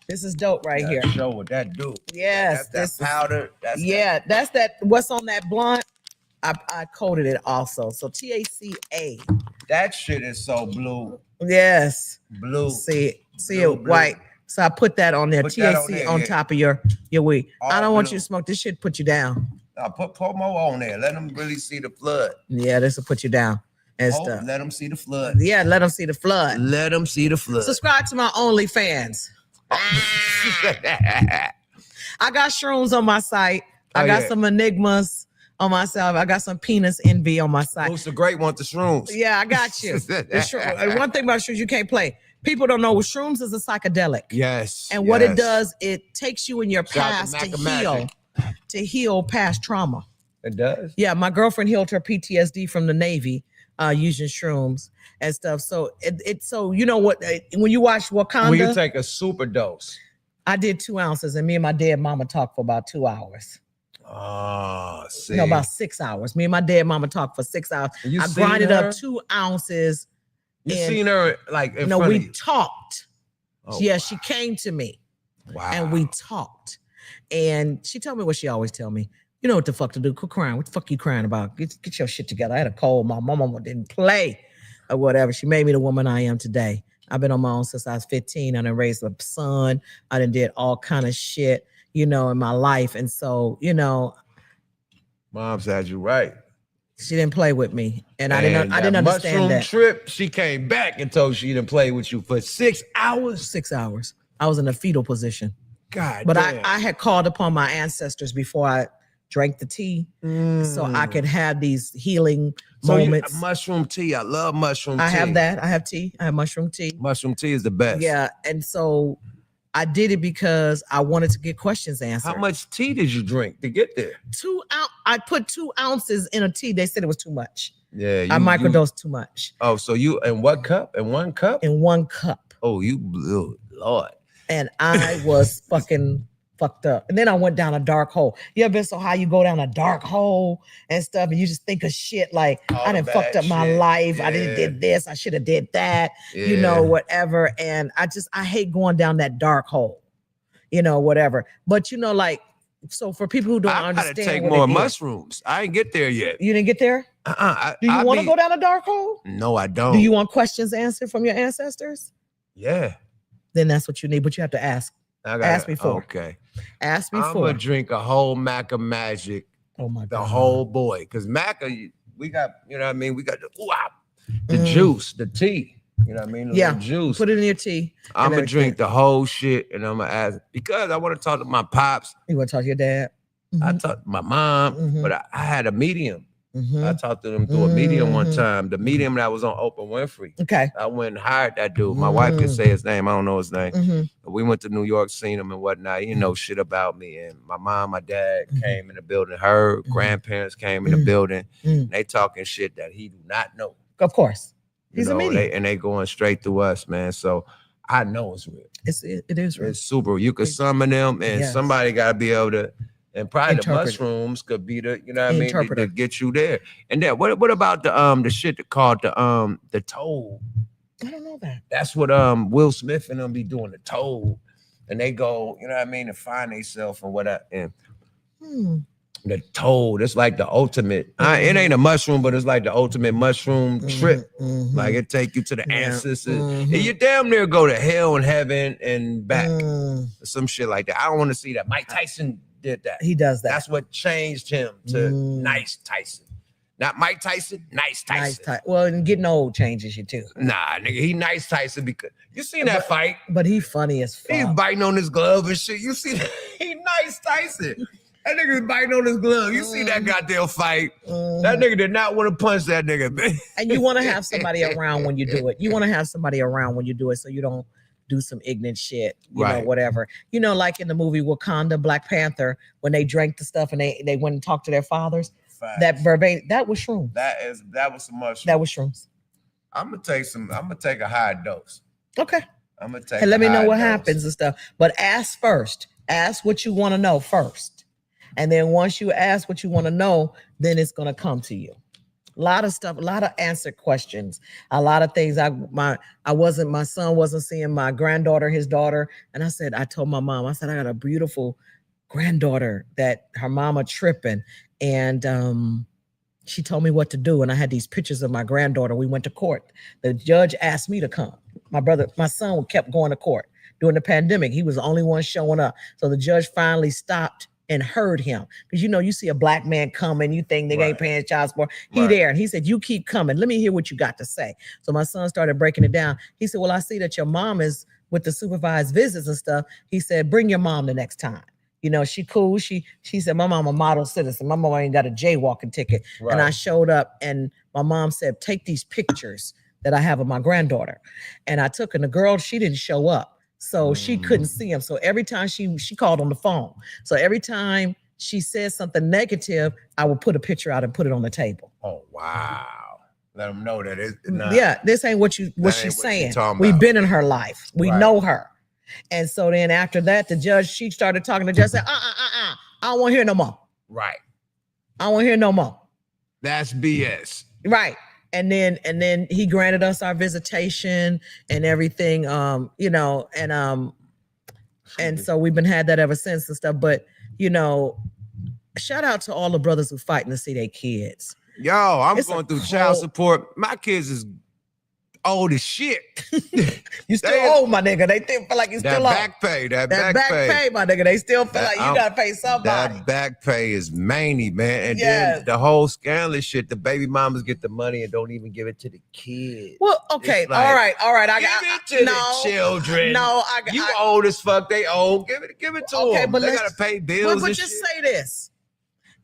This is dope right here. Show what that do. Yes, that's that powder. That's that. What's on that blunt? I coated it also. So THCA. That shit is so blue. Yes. Blue. See it white. So I put that on there. THC on top of your weed. I don't want you to smoke this shit. Put you down. Put more on there. Let them really see the flood. Yeah, this will put you down. And stuff. Let them see the flood. Yeah, let them see the flood. Let them see the flood. Subscribe to my OnlyFans. I got shrooms on my site. I got some enigmas on myself. I got some penis envy on my site. Who's the great one? The shrooms. Yeah, I got you. One thing about shrooms, you can't play. People don't know what shrooms is a psychedelic. Yes. And what it does, it takes you in your past Shout to heal past trauma. It does? Yeah, my girlfriend healed her PTSD from the Navy using shrooms and stuff. So so you know what, when you watch Wakanda. When you take a super dose. I did 2 ounces and me and my dead mama talked for about 2 hours. Oh, see. No, about 6 hours. Me and my dead mama talked for 6 hours. I grinded up 2 ounces. You seen her like in no, front we of you? Talked. Oh, yeah, wow. She came to me. Wow. And we talked. And she told me what she always tell me. You know what the fuck to do. Quit crying. What the fuck you crying about? Get your shit together. I had a cold. My mama didn't play or whatever. She made me the woman I am today. I've been on my own since I was 15. I done raised a son. I done did all kind of shit, you know, in my life. And so, you know, Mom's had you right. She didn't play with me. And I didn't understand that. Trip, she came back and told she didn't play with you for 6 hours. 6 hours. I was in a fetal position. God but damn. I had called upon my ancestors before I drank the tea, so I could have these healing moments. Mushroom tea. I love mushroom tea. I have that. I have tea. I have mushroom tea. Mushroom tea is the best. Yeah. And so I did it because I wanted to get questions answered. How much tea did you drink to get there? 2 ounces. I put 2 ounces in a tea. They said it was too much. Yeah. I microdosed too much. Oh, so you in what cup? In 1 cup? In 1 cup. Oh, you blew, Lord. And I was fucking fucked up. And then I went down a dark hole. You ever been so high you go down a dark hole and stuff and you just think of shit like I done fucked up my life. Yeah. I did this. I should have did that, you know, whatever. And I hate going down that dark hole, you know, whatever. But you know, like, so for people who don't understand, I gotta take more mushrooms. I ain't get there yet. You didn't get there? Do you want to go down a dark hole? No, I don't. Do you want questions answered from your ancestors? Yeah. Then that's what you need, but you have to ask. Ask me for. Okay. Ask me for. I'm gonna drink a whole Mac of Magic. Oh my God. The whole boy. Because Mac, we got, you know what I mean? We got the juice, the tea. You know what I mean? The juice. Put it in your tea. I'm gonna drink the whole shit and I'm gonna ask because I want to talk to my pops. You want to talk to your dad? I talked to my mom, but I had a medium. I talked to them through a medium one time. The medium that was on Oprah Winfrey. Okay. I went and hired that dude. My wife can say his name. I don't know his name. We went to New York, seen him and whatnot. He know shit about me. And my mom, my dad came in the building. Her grandparents came in the building. They talking shit that he do not know. Of course. He's a medium. They going straight through us, man. So I know it's real. It is real. It's super. You could summon them and somebody got to be able to. And probably the mushrooms could be the, you know what I mean, to get you there. And then what about the shit that called the toad? I don't know that. That's what Will Smith and them be doing, the toad. And they go, you know what I mean, to find themselves and whatever. And the toad, it's like the ultimate. It ain't a mushroom, but it's like the ultimate mushroom trip. Like it take you to the ancestors. And you damn near go to hell and heaven and back. Some shit like that. I don't want to see that. Mike Tyson did that. He does that. That's what changed him to Nice Tyson. Not Mike Tyson, Nice Tyson. Well, and getting old changes you too. Nah, nigga, he Nice Tyson because you seen that fight. But he funny as fuck. He's biting on his glove and shit. You see that? He Nice Tyson. That nigga's biting on his glove. You see that goddamn fight. That nigga did not want to punch that nigga, man. And you want to have somebody around when you do it. You want to have somebody around when you do it so you don't do some ignorant shit, you know, whatever. You know, like in the movie Wakanda, Black Panther, when they drank the stuff and they went and talked to their fathers. Facts. That verbatim, that was shrooms. That was some mushroom. That was shrooms. I'm gonna take a high dose. Okay. I'm gonna take and let me know what happens and stuff. But ask first. Ask what you want to know first. And then once you ask what you want to know, then it's gonna come to you. A lot of stuff, a lot of answered questions, a lot of things. My son wasn't seeing my granddaughter, his daughter. And I told my mom, I said, I got a beautiful granddaughter that her mama tripping. And she told me what to do. And I had these pictures of my granddaughter. We went to court. The judge asked me to come. My son kept going to court during the pandemic. He was the only one showing up. So the judge finally stopped and heard him. Because you see a black man coming, you think they ain't paying child support. He there. And he said, you keep coming. Let me hear what you got to say. So my son started breaking it down. He said, well, I see that your mom is with the supervised visits and stuff. He said, bring your mom the next time. You know, she cool. She said, my mom a model citizen. My mom ain't got a jaywalking ticket. And I showed up and my mom said, take these pictures that I have of my granddaughter. And I took, and the girl, she didn't show up. So she couldn't see him. So every time she called on the phone. So every time she said something negative, I would put a picture out and put it on the table. Oh, wow. Let them know that it's not. Yeah, this ain't what she's saying. We've been in her life. We know her. And so then after that, the judge, she started talking to the judge, said, I don't want to hear no more. Right. I don't want to hear no more. That's BS. Right. And then he granted us our visitation and everything, you know, and so we've been had that ever since and stuff. But, you know, shout out to all the brothers who fighting to see their kids. Yo, I'm going through child support. My kids is old as shit. You still old, my nigga. They feel like you still old. Back pay, that back pay, my nigga. They still feel like you gotta pay somebody. That back pay is manny, man. And then the whole scandalous shit, the baby mamas get the money and don't even give it to the kids. Well, okay, like, all right. I give it to the children. No, you old as fuck. They old. Give it to them. But they gotta pay bills. But just say this.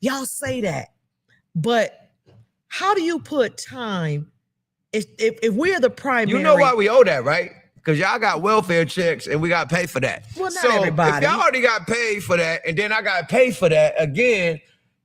Y'all say that, but how do you put time? If we're the primary, you know why we owe that, right? Because y'all got welfare checks and we got to pay for that. Well, not everybody. If y'all already got paid for that, and then I got to pay for that again,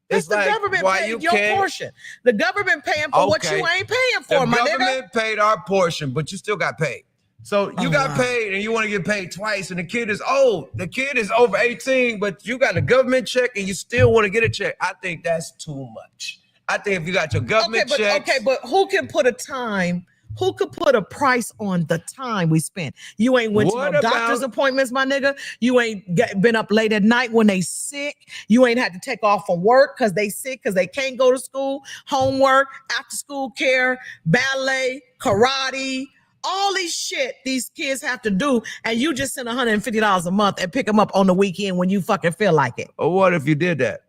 it's the like, government why paid you your can't? Portion. The government paying for what you ain't paying for, my nigga. The government paid our portion, but you still got paid. So you got paid and you want to get paid twice, and the kid is old. The kid is over 18, but you got a government check and you still want to get a check. I think that's too much. I think if you got your government check. Okay, but who can put a time? Who could put a price on the time we spent? You ain't went to no doctor's appointments, my nigga. You ain't been up late at night when they sick. You ain't had to take off from work because they sick, because they can't go to school, homework, after school care, ballet, karate, all these shit these kids have to do. And you just send $150 a month and pick them up on the weekend when you fucking feel like it. Or what if you did that?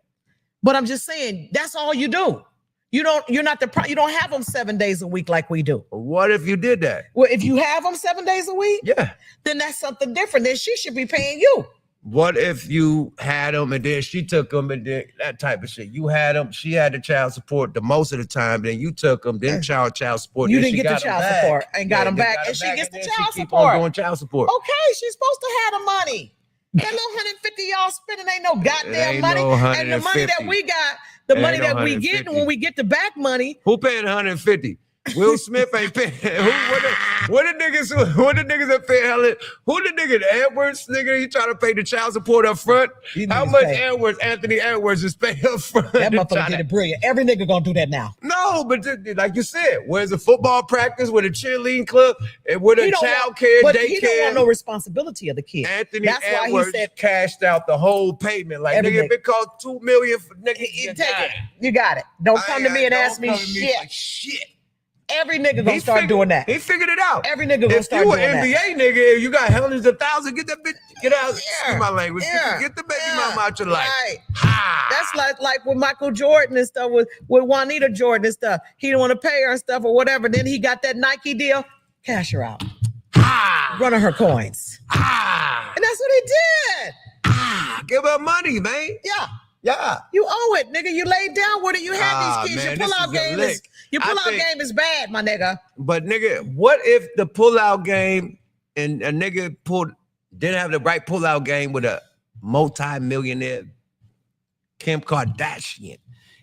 But I'm just saying, that's all you do. You don't have them 7 days a week like we do. What if you did that? Well, if you have them 7 days a week, then that's something different. Then she should be paying you. What if you had them and then she took them and then that type of shit? You had them, she had the child support the most of the time, then you took them, then child support. You didn't get the child support and got them back, and she gets the child support. Keep on doing child support. Okay, she's supposed to have the money. That little 150 y'all spending ain't no goddamn money. And the money that we got, the money that we get, when we get the back money. Who paying 150? Will Smith ain't paying. What the niggas that pay? Who the nigga Edwards? Nigga, he trying to pay the child support up front. How much Anthony Edwards is paying up front? That motherfucker get it brilliant. Every nigga gonna do that now. No, but like you said, where's a football practice, with a cheerleading club, and with a child care, but daycare? He don't want no responsibility of the kid. Anthony Edwards cashed out the whole payment. Like, nigga, if it cost $2 million for nigga, you got it. Don't come to me and ask me shit. Every nigga gonna start doing that. He figured it out. Every nigga gonna start doing that. If you an NBA nigga, you got hundreds of thousands, get that bitch, get out. Excuse my language. Get the baby mama out your life. Right. That's like with Michael Jordan and stuff, with Juanita Jordan and stuff. He didn't want to pay her and stuff or whatever. Then he got that Nike deal. Cash her out. Run her coins. And that's what he did. Give her money, man. Yeah. You owe it, nigga. You laid down with it. You had these kids. Man, your pull-out game is bad, my nigga. But nigga, what if the pull-out game and a nigga didn't have the right pull-out game with a multi-millionaire Kim Kardashian,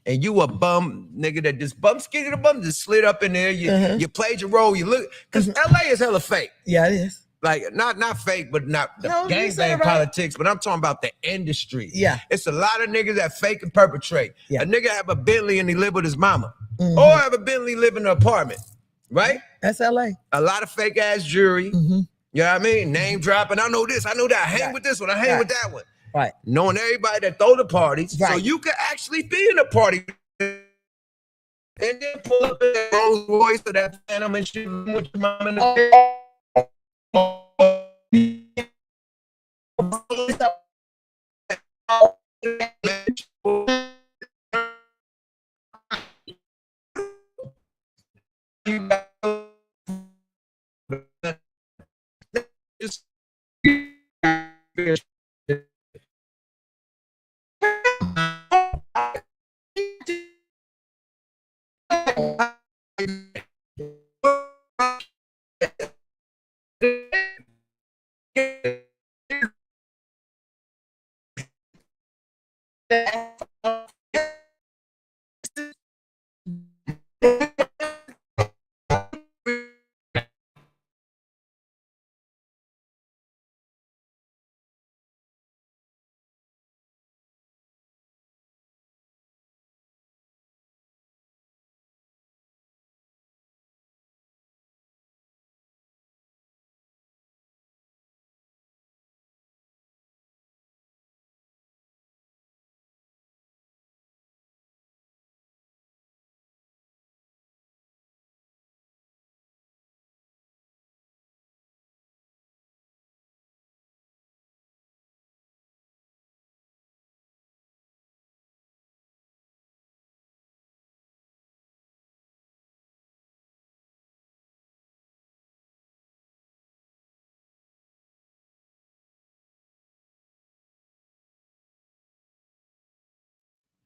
and you a bum nigga that just skinny the bum just slid up in there. You played your role. You look, because LA is hella fake. Yeah, it is. Like not fake, but not the gangbang politics, but I'm talking about the industry. Yeah. It's a lot of niggas that fake and perpetrate. Yeah. A nigga have a Bentley and he live with his mama. Or have a Bentley, live in an apartment. Right? That's LA. A lot of fake ass jewelry. You know what I mean? Name dropping. I know this, I know that. I hang with this one, I hang with that one. Right. Knowing everybody that throw the parties. So you could actually be in a party and then pull up in that Rolls Royce or that Phantom and shit with your mom in the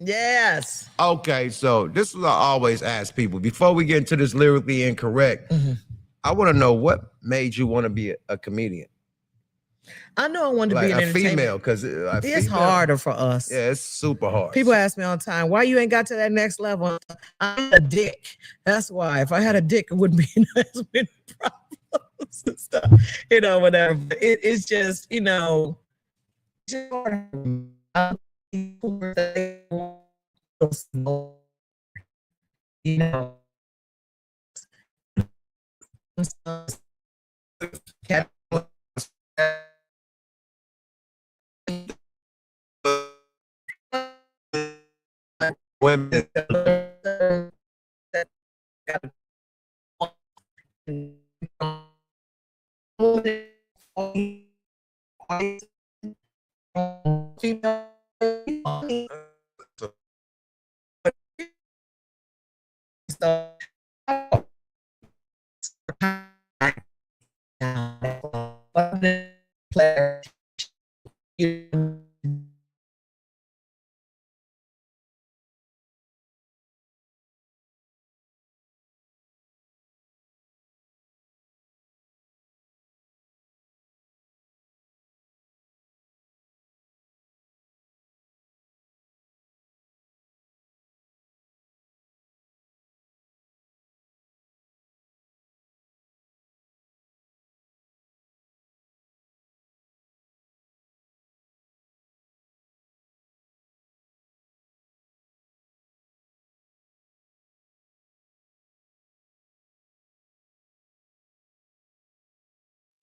Yes. Okay, so this is what I always ask people before we get into this lyrically incorrect. I want to know what made you want to be a comedian. I know I wanted to Like be an a female, entertainment. because It's harder for us. Yeah, it's super hard. People ask me all the time, why you ain't got to that next level? I'm a dick. That's why. If I had a dick, it wouldn't be as many problems and stuff, you know, whatever. But it's just, you know, just you know, Women.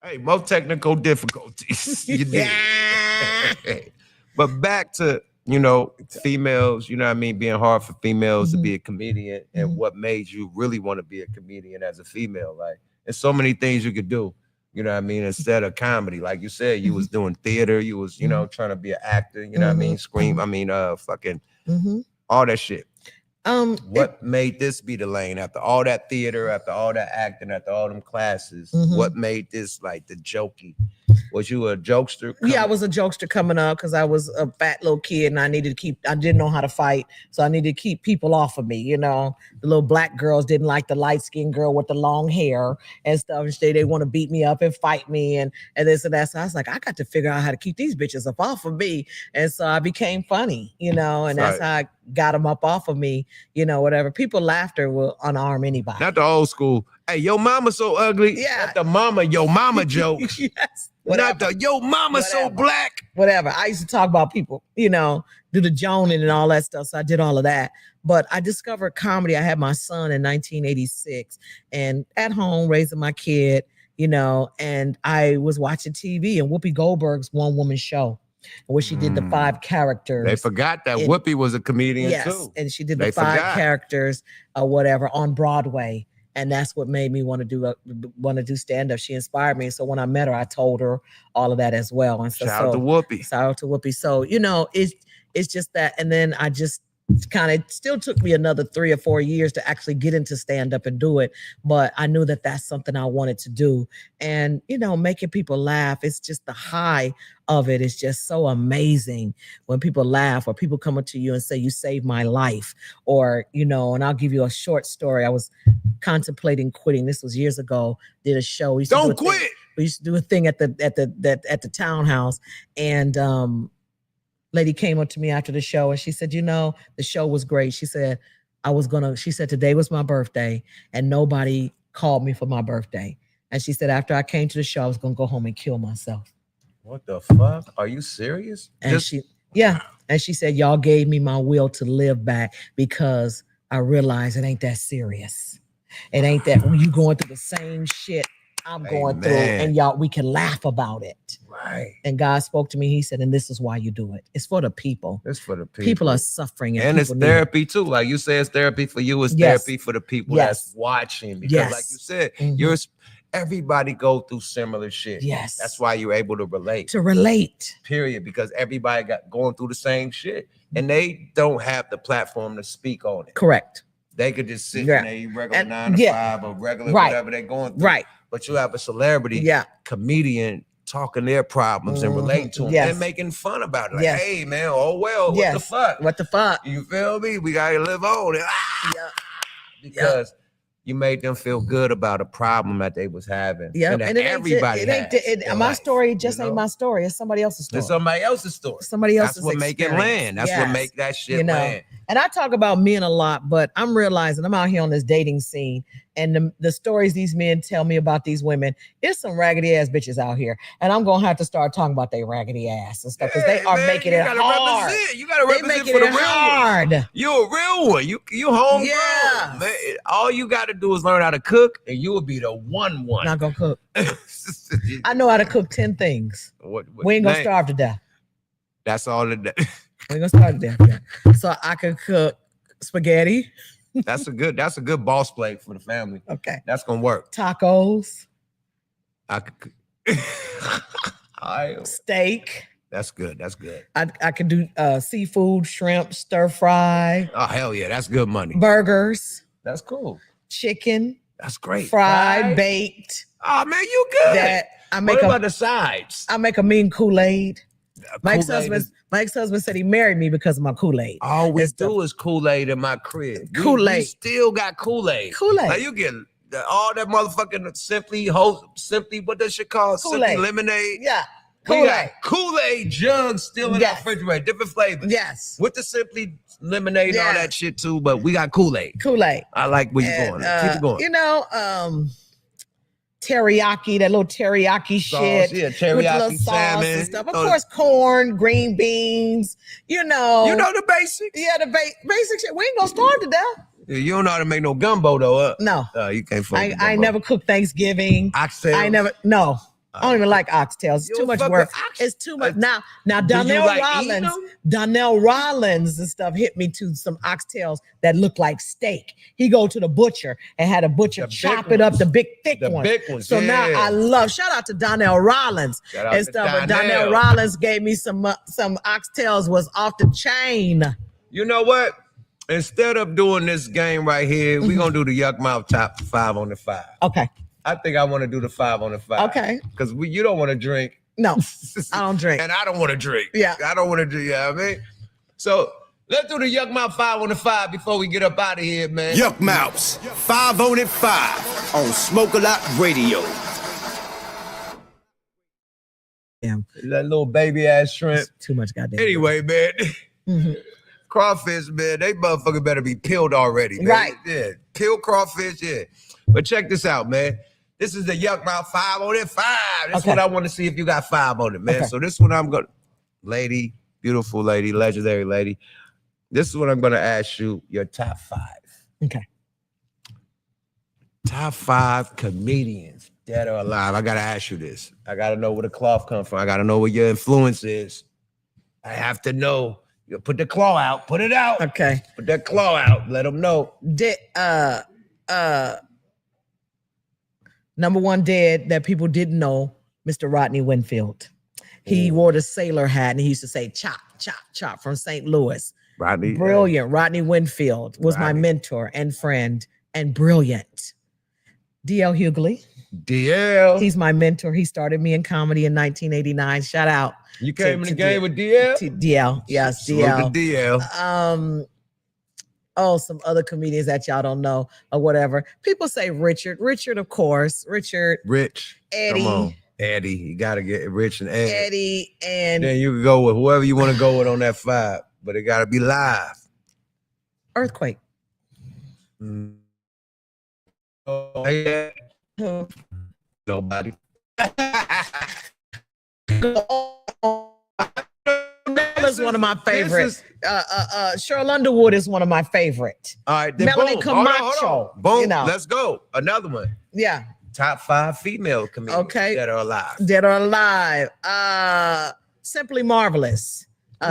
Hey, more technical difficulties. You did. But back to, you know, females, you know what I mean, being hard for females to be a comedian, and what made you really want to be a comedian as a female. Like, there's so many things you could do, you know what I mean, instead of comedy. Like you said, you was doing theater, you was, you know, trying to be an actor, you know what I mean, scream, I mean, fucking all that shit. What made this be the lane after all that theater, after all that acting, after all them classes? What made this like the jokey? Was you a jokester? Yeah, I was a jokester coming up because I was a fat little kid and I didn't know how to fight. So I needed to keep people off of me, you know. The little black girls didn't like the light-skinned girl with the long hair and stuff. They want to beat me up and fight me and this and that. So I was like, I got to figure out how to keep these bitches up off of me. And so I became funny, you know, and that's how I got them up off of me, you know, whatever. People laughter will unarm anybody. Not the old school, hey, yo mama so ugly. Yeah. Not the mama, yo mama joke. Yes. Not the yo mama so black. Whatever. I used to talk about people, you know, do the joning and all that stuff. So I did all of that. But I discovered comedy. I had my son in 1986 and at home raising my kid, you know, and I was watching TV and Whoopi Goldberg's one woman show where she did the 5 characters. They forgot that Whoopi was a comedian too. And she did the 5 characters or whatever on Broadway. And that's what made me want to do stand-up. She inspired me. So when I met her, I told her all of that as well. And so, shout out to Whoopi. Shout out to Whoopi. So, you know, it's just that. And then I just kind of still took me another 3 or 4 years to actually get into stand-up and do it. But I knew that that's something I wanted to do. And, you know, making people laugh, it's just the high of it is just so amazing when people laugh or people come up to you and say, you saved my life. Or, you know, and I'll give you a short story. I was contemplating quitting. This was years ago. Did a show. Don't quit. We used to do a thing at the townhouse. And lady came up to me after the show and she said, you know, the show was great. She said, she said, today was my birthday and nobody called me for my birthday. And she said, after I came to the show, I was going to go home and kill myself. What the fuck? Are you serious? And and she said, y'all gave me my will to live back because I realized it ain't that serious. It ain't that when you going through the same shit I'm going through and y'all, we can laugh about it. Right. And God spoke to me. He said, and this is why you do it. It's for the people. It's for the people. People are suffering. And it's therapy too. Like you said, it's therapy for you. It's therapy for the people that's watching. Because like you said, everybody go through similar shit. Yes. That's why you're able to relate. Period. Because everybody got going through the same shit. And they don't have the platform to speak on it. Correct. They could just sit in a regular 9 to 5 or regular whatever they're going through. Right. But you have a celebrity comedian talking their problems and relating to them and making fun about it. Like, hey, man, oh, well, what the fuck? What the fuck? You feel me? We got to live on. Because you made them feel good about a problem that they was having. Yeah, and everybody my story just ain't my story. It's somebody else's story. It's somebody else's story. Somebody else's That's what make it land. That's what make that shit land. And I talk about men a lot, but I'm realizing I'm out here on this dating scene and the stories these men tell me about these women, it's some raggedy ass bitches out here. And I'm going to have to start talking about their raggedy ass and stuff because they are making it hard. You got to represent for the real one. You a real one. You homegrown. Yeah. Man, all you got to do is learn how to cook and you will be the one. Not going to cook. I know how to cook 10 things. We ain't going to starve to death. That's all it does. We're gonna start there. So I can cook spaghetti. That's a good boss plate for the family. Okay. That's gonna work. Tacos. I could steak. That's good. That's good. I can do seafood, shrimp, stir fry. Oh hell yeah, that's good money. Burgers. That's cool. Chicken. That's great. Fried, baked. Oh man, you good. What about the sides? I make a mean Kool-Aid. My ex-husband said he married me because of my Kool-Aid. All we do is Kool-Aid in my crib. Kool-Aid. You still got Kool-Aid. Kool-Aid. Now you get all that motherfucking simply what does shit called? Kool-Aid. Simply lemonade. Yeah. Kool-Aid. Kool-Aid jugs still in the refrigerator, different flavors. Yes. With the simply lemonade and all that shit too, but we got Kool-Aid. Kool-Aid. I like where you're going. Keep it going. You know, teriyaki, that little teriyaki shit. Yeah, teriyaki with salmon and stuff. Of course, corn, green beans, You know the basics. Yeah, the basic shit. We ain't gonna starve to death. You don't know how to make no gumbo though. No. You can't fuck I never cook Thanksgiving. Oxtail. I don't even like oxtails. It's too much work. It's too much. Now Donnell Rollins and stuff hit me to some oxtails that look like steak. He go to the butcher and had a butcher chop it up, the big thick ones. Big ones. So now I love, shout out to Donnell Rollins and stuff. But Donnell Rollins gave me some oxtails was off the chain. You know what? Instead of doing this game right here, we're gonna do the YUKMOUTH top 5 on the 5. Okay. I think I want to do the 5 on the 5. Okay. Because you don't want to drink. No, I don't drink. And I don't want to drink. Yeah. I don't want to drink. Yeah, I mean. So let's do the YUKMOUTH 5 on the 5 before we get up out of here, man. YUKMOUTH 5 on it 5 on Smoke a Lot Radio. Damn. That little baby ass shrimp. It's too much goddamn. Anyway, man. Crawfish, man, they motherfucker better be peeled already, man. Right. Yeah. Peeled crawfish, yeah. But check this out, man. This is the YUKMOUTH 5 on it 5. That's what I want to see if you got 5 on it, man. Okay. So this one I'm going to, lady, beautiful lady, legendary lady. This is what I'm going to ask you, your top 5. Okay. Top 5 comedians, dead or alive. I got to ask you this. I got to know where the cloth come from. I got to know where your influence is. I have to know. You put the claw out. Put it out. Okay. Put that claw out. Let them know. Number one dead that people didn't know, Mr. Rodney Winfield. He wore the sailor hat and he used to say chop, chop, chop from St. Louis. Rodney. Brilliant. Rodney Winfield was my mentor and friend and brilliant. D.L. Hughley. DL. He's my mentor. He started me in comedy in 1989. Shout out. You came in the game with DL? DL. Yes, DL. DL. Some other comedians that y'all don't know or whatever. People say Richard. Richard, of course. Richard. Rich. Eddie. Come on. Eddie, you gotta get Rich and Eddie, and then you can go with whoever you want to go with on that 5, but it gotta be live. Earthquake. Oh, yeah. Nobody. Is one of my favorites. Cheryl Underwood is one of my favorite. All right, then Melanie boom. Camacho. Hold on. Boom. You know. Let's go. Another one. Yeah. Top 5 female comedians that are alive. That are alive. Simply Marvelous.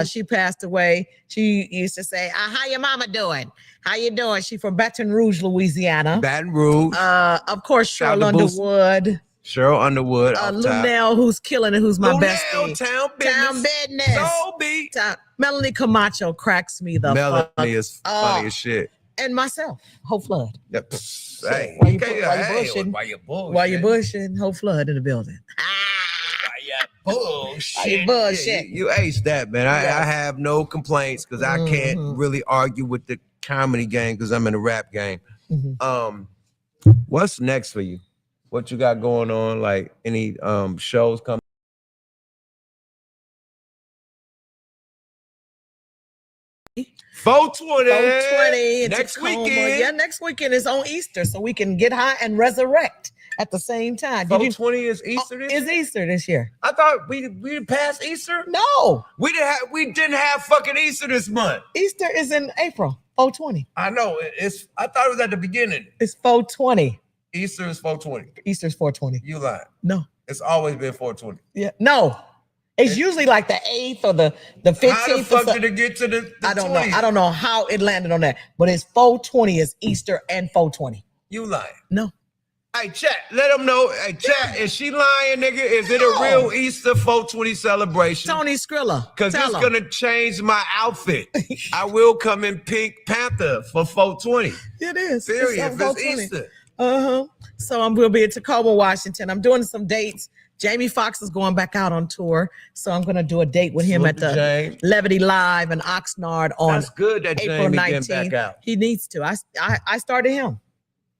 She passed away. She used to say, how your mama doing? How you doing? She from Baton Rouge, Louisiana. Baton Rouge. Of course, Cheryl Underwood. Cheryl Underwood. Lunell, who's killing it, who's my bestie. Town business. So beat. Melanie Camacho cracks me the Melanie fuck. is funny as shit. And myself, Hope Flood. Yep. Hey, Why you bushing? Why you bushing? Hope Flood in the building. Bullshit. You aced that, man. I have no complaints because I can't really argue with the comedy game because I'm in the rap game. What's next for you? What you got going on? Like any shows coming? $420 next weekend. Yeah, next weekend is on Easter, so we can get high and resurrect at the same time. $420 is Easter this year? Is Easter this year? I thought we passed Easter. No, we didn't have fucking Easter this month. Easter is in April. 420. I know. I thought it was at the beginning. It's 420. Easter is 420. Easter's 420. You lying? No, it's always been 420. Yeah, no. It's usually like the 8th or the 15th. How the fuck did it get to the I don't 20th? know. I don't know how it landed on that, but it's 420 is Easter and 420. You lying? No. Hey, chat, let them know. Hey, chat, is she lying, nigga? Is it a real Easter 420 celebration? Tony Skrilla. Because it's going to change my outfit. I will come in Pink Panther for 420. It is. Period. It's Easter. So I'm going to be in Tacoma, Washington. I'm doing some dates. Jamie Foxx is going back out on tour, so I'm going to do a date with him at the Levity Live in Oxnard on That's good that April Jamie 19th. getting back out. He needs to. I started him.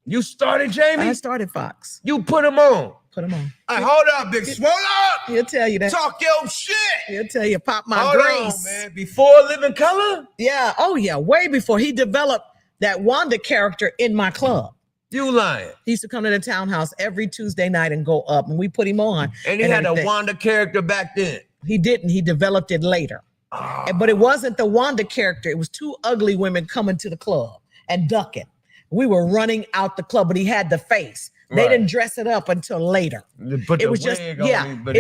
You started Jamie? I started Fox. You put him on. Put him on. Hey, hold up, big swole up. He'll tell you that. Talk your shit. He'll tell you, pop my hold grace. On, man. Before Living Color? Yeah. Oh, yeah. Way before. He developed that Wanda character in my club. You lying. He used to come to the townhouse every Tuesday night and go up, and we put him on. And he had a Wanda character back then. He didn't. He developed it later. But it wasn't the Wanda character. It was two ugly women coming to the club and ducking. We were running out the club, but he had the face. They didn't dress it up until later. It was just it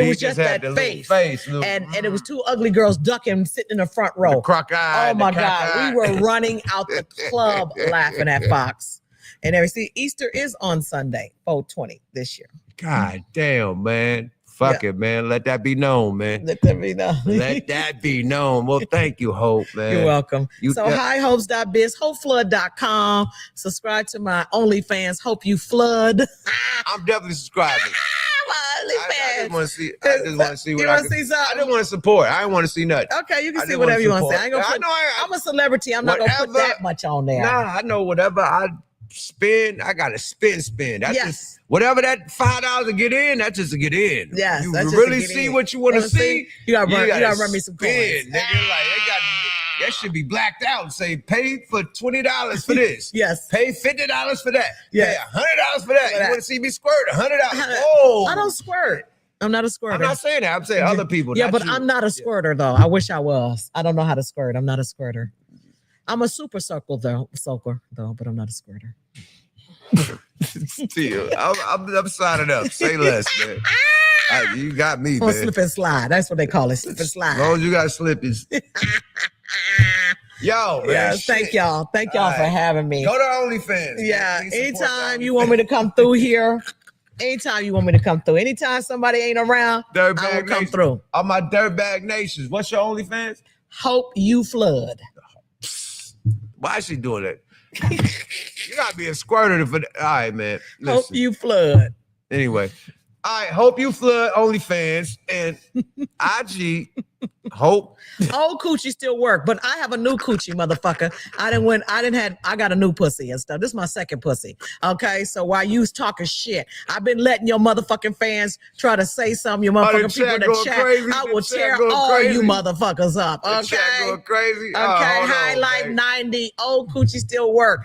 was just that face. And it was two ugly girls ducking, sitting in the front row. The croc-eye. Oh my God. We were running out the club laughing at Fox. And see, Easter is on Sunday, 420 this year. God damn, man. Fuck it, man. Let that be known, man. Let that be known. Let that be known. Well, thank you, Hope, man. You're welcome. Highhopes.biz, hopeflood.com. Subscribe to my OnlyFans, Hope You Flood. I'm definitely subscribing. I just want to see. I just want to see what you I want to see something? I just want to support. I don't want to see nothing. Okay, you can see whatever you want to see. I'm a celebrity. I'm not going to put that much on there. Nah, I know whatever I spend, I gotta spend. That's just whatever that $5 to get in, that's just to get in. Yes, you really see what you want to see. You gotta run me some coins. Nigga, like that should be blacked out. Say pay for $20 for this. Yes. Pay $50 for that. Yes. Pay $100 for that. You want to see me squirt? $100. Oh, I don't squirt. I'm not a squirter. I'm not saying that. I'm saying other people. Yeah, but I'm not a squirter though. I wish I was. I don't know how to squirt. I'm not a squirter. I'm a super soaker though, but I'm not a squirter. Still, I'm signing up. Say less, man. You got me, man. Slip and slide. That's what they call it. Slip and slide. As long as you got slippies. Yo, man. Yeah, thank y'all. Thank y'all for having me. Go to OnlyFans. Yeah. Anytime you want me to come through here. Anytime you want me to come through. Anytime somebody ain't around, I will come through. All my dirtbag nations. What's your OnlyFans? Hope You Flood. Why is she doing that? You gotta be a squirter for that. All right, man. Listen. Hope You Flood. Anyway, All right, hope you flood OnlyFans and IG. Hope Old coochie still work, but I have a new coochie, motherfucker. I got a new pussy and stuff. This is my second pussy. Okay, so while you talking shit, I've been letting your motherfucking fans try to say something. Your motherfucking people in the chat, crazy. I will The tear chat all crazy. you motherfuckers up. The Okay, chat going crazy. okay. High Life 90. Old coochie still work.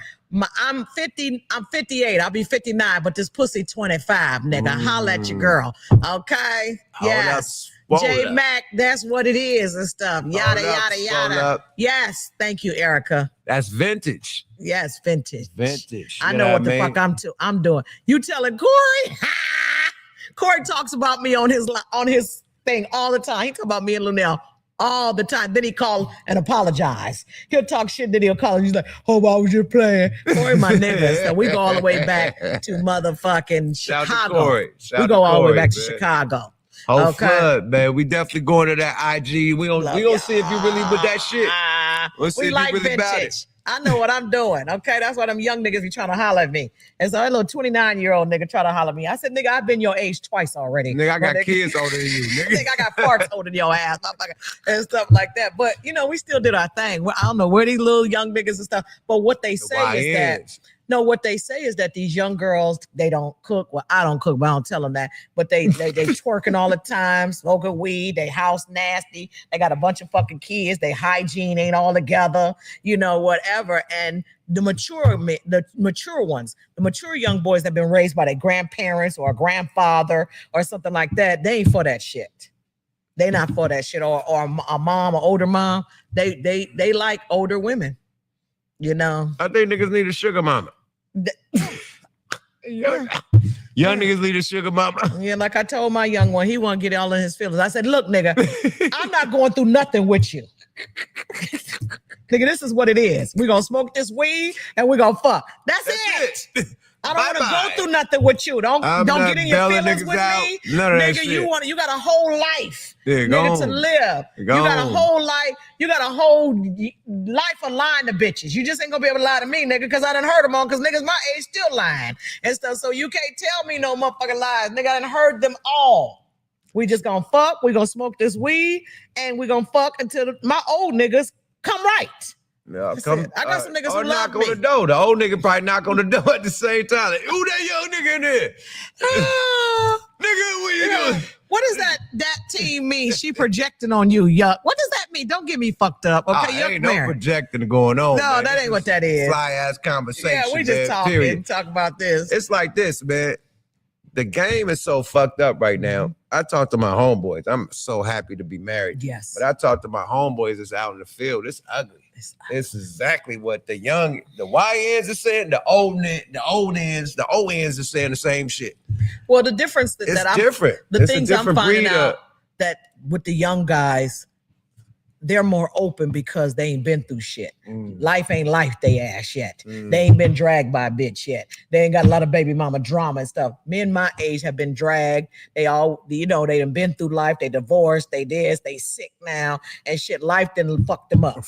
I'm 50. I'm 58. I'll be 59, but this pussy 25, nigga. Holla at your girl. Okay. Yes. J Mac, that's what it is and stuff. Yada, yada, yada. Yes. Thank you, Erica. That's vintage. Yes, vintage. Vintage. I know what the fuck I'm doing. You telling Corey? Corey talks about me on his thing all the time. He talk about me and Lunel all the time. Then he call and apologize. He'll talk shit, then he'll call and he's like, oh, I was just playing. Corey, my nigga. So we go all the way back to motherfucking Chicago. Shout to Corey. We go all the way back to Chicago. Oh, flood, man. We definitely going to that IG. We gonna see if you really with that shit. We'll see we if like you really about it. vintage. I know what I'm doing. Okay, that's why them young niggas be trying to holler at me. And so that little 29-year-old nigga try to holler at me. I said, nigga, I've been your age twice already. Nigga, I got kids older than you. Nigga. I got farts older than your ass, and stuff like that. But you know, we still did our thing. I don't know where these little young niggas and stuff. But what they say is that. No, what they say is that these young girls, they don't cook. Well, I don't cook, but I don't tell them that. But they twerking all the time, smoking weed. They house nasty. They got a bunch of fucking kids. They hygiene ain't all together, you know, whatever. And the mature ones, the mature young boys that have been raised by their grandparents or a grandfather or something like that, they ain't for that shit. They not for that shit. Or a mom, or older mom. They like older women, you know. I think niggas need a sugar mama. Young niggas need a sugar mama. Yeah, like I told my young one, he want to get all in his feelings. I said, look, nigga, I'm not going through nothing with you. Nigga, this is what it is. We're going to smoke this weed and we're going to fuck. That's it. I don't want to go through nothing with you. Don't get in your feelings with me. Nigga, you got a whole life, nigga, to live. You got a whole life. You got a whole life of lying to bitches. You just ain't gonna be able to lie to me, nigga, because I done heard them on, because niggas my age still lying and stuff. So you can't tell me no motherfucking lies. Nigga, I done heard them all. We just gonna fuck. We gonna smoke this weed and we gonna fuck until my old niggas come right. Yeah, I got some niggas who love knock me. on the door. The old nigga probably knock on the door at the same time. Like, who that young nigga in there? Nigga, what you doing? What does that team mean? She projecting on you, yuck. What does that mean? Don't get me fucked up, okay? Ain't no projecting going on. No, man. that ain't what that is. Fly ass conversation. Yeah, we just talk about this. It's like this, man. The game is so fucked up right now. I talk to my homeboys. I'm so happy to be married. Yes. But I talk to my homeboys that's out in the field. It's ugly. It's exactly what the YNs are saying. The old ends are saying the same shit. Well, the difference different. The things I'm finding out that with the young guys, they're more open because they ain't been through shit. Life ain't life they ass yet. They ain't been dragged by a bitch yet. They ain't got a lot of baby mama drama and stuff. Men my age have been dragged. They all, they done been through life. They divorced. They sick now and shit. Life didn't fuck them up.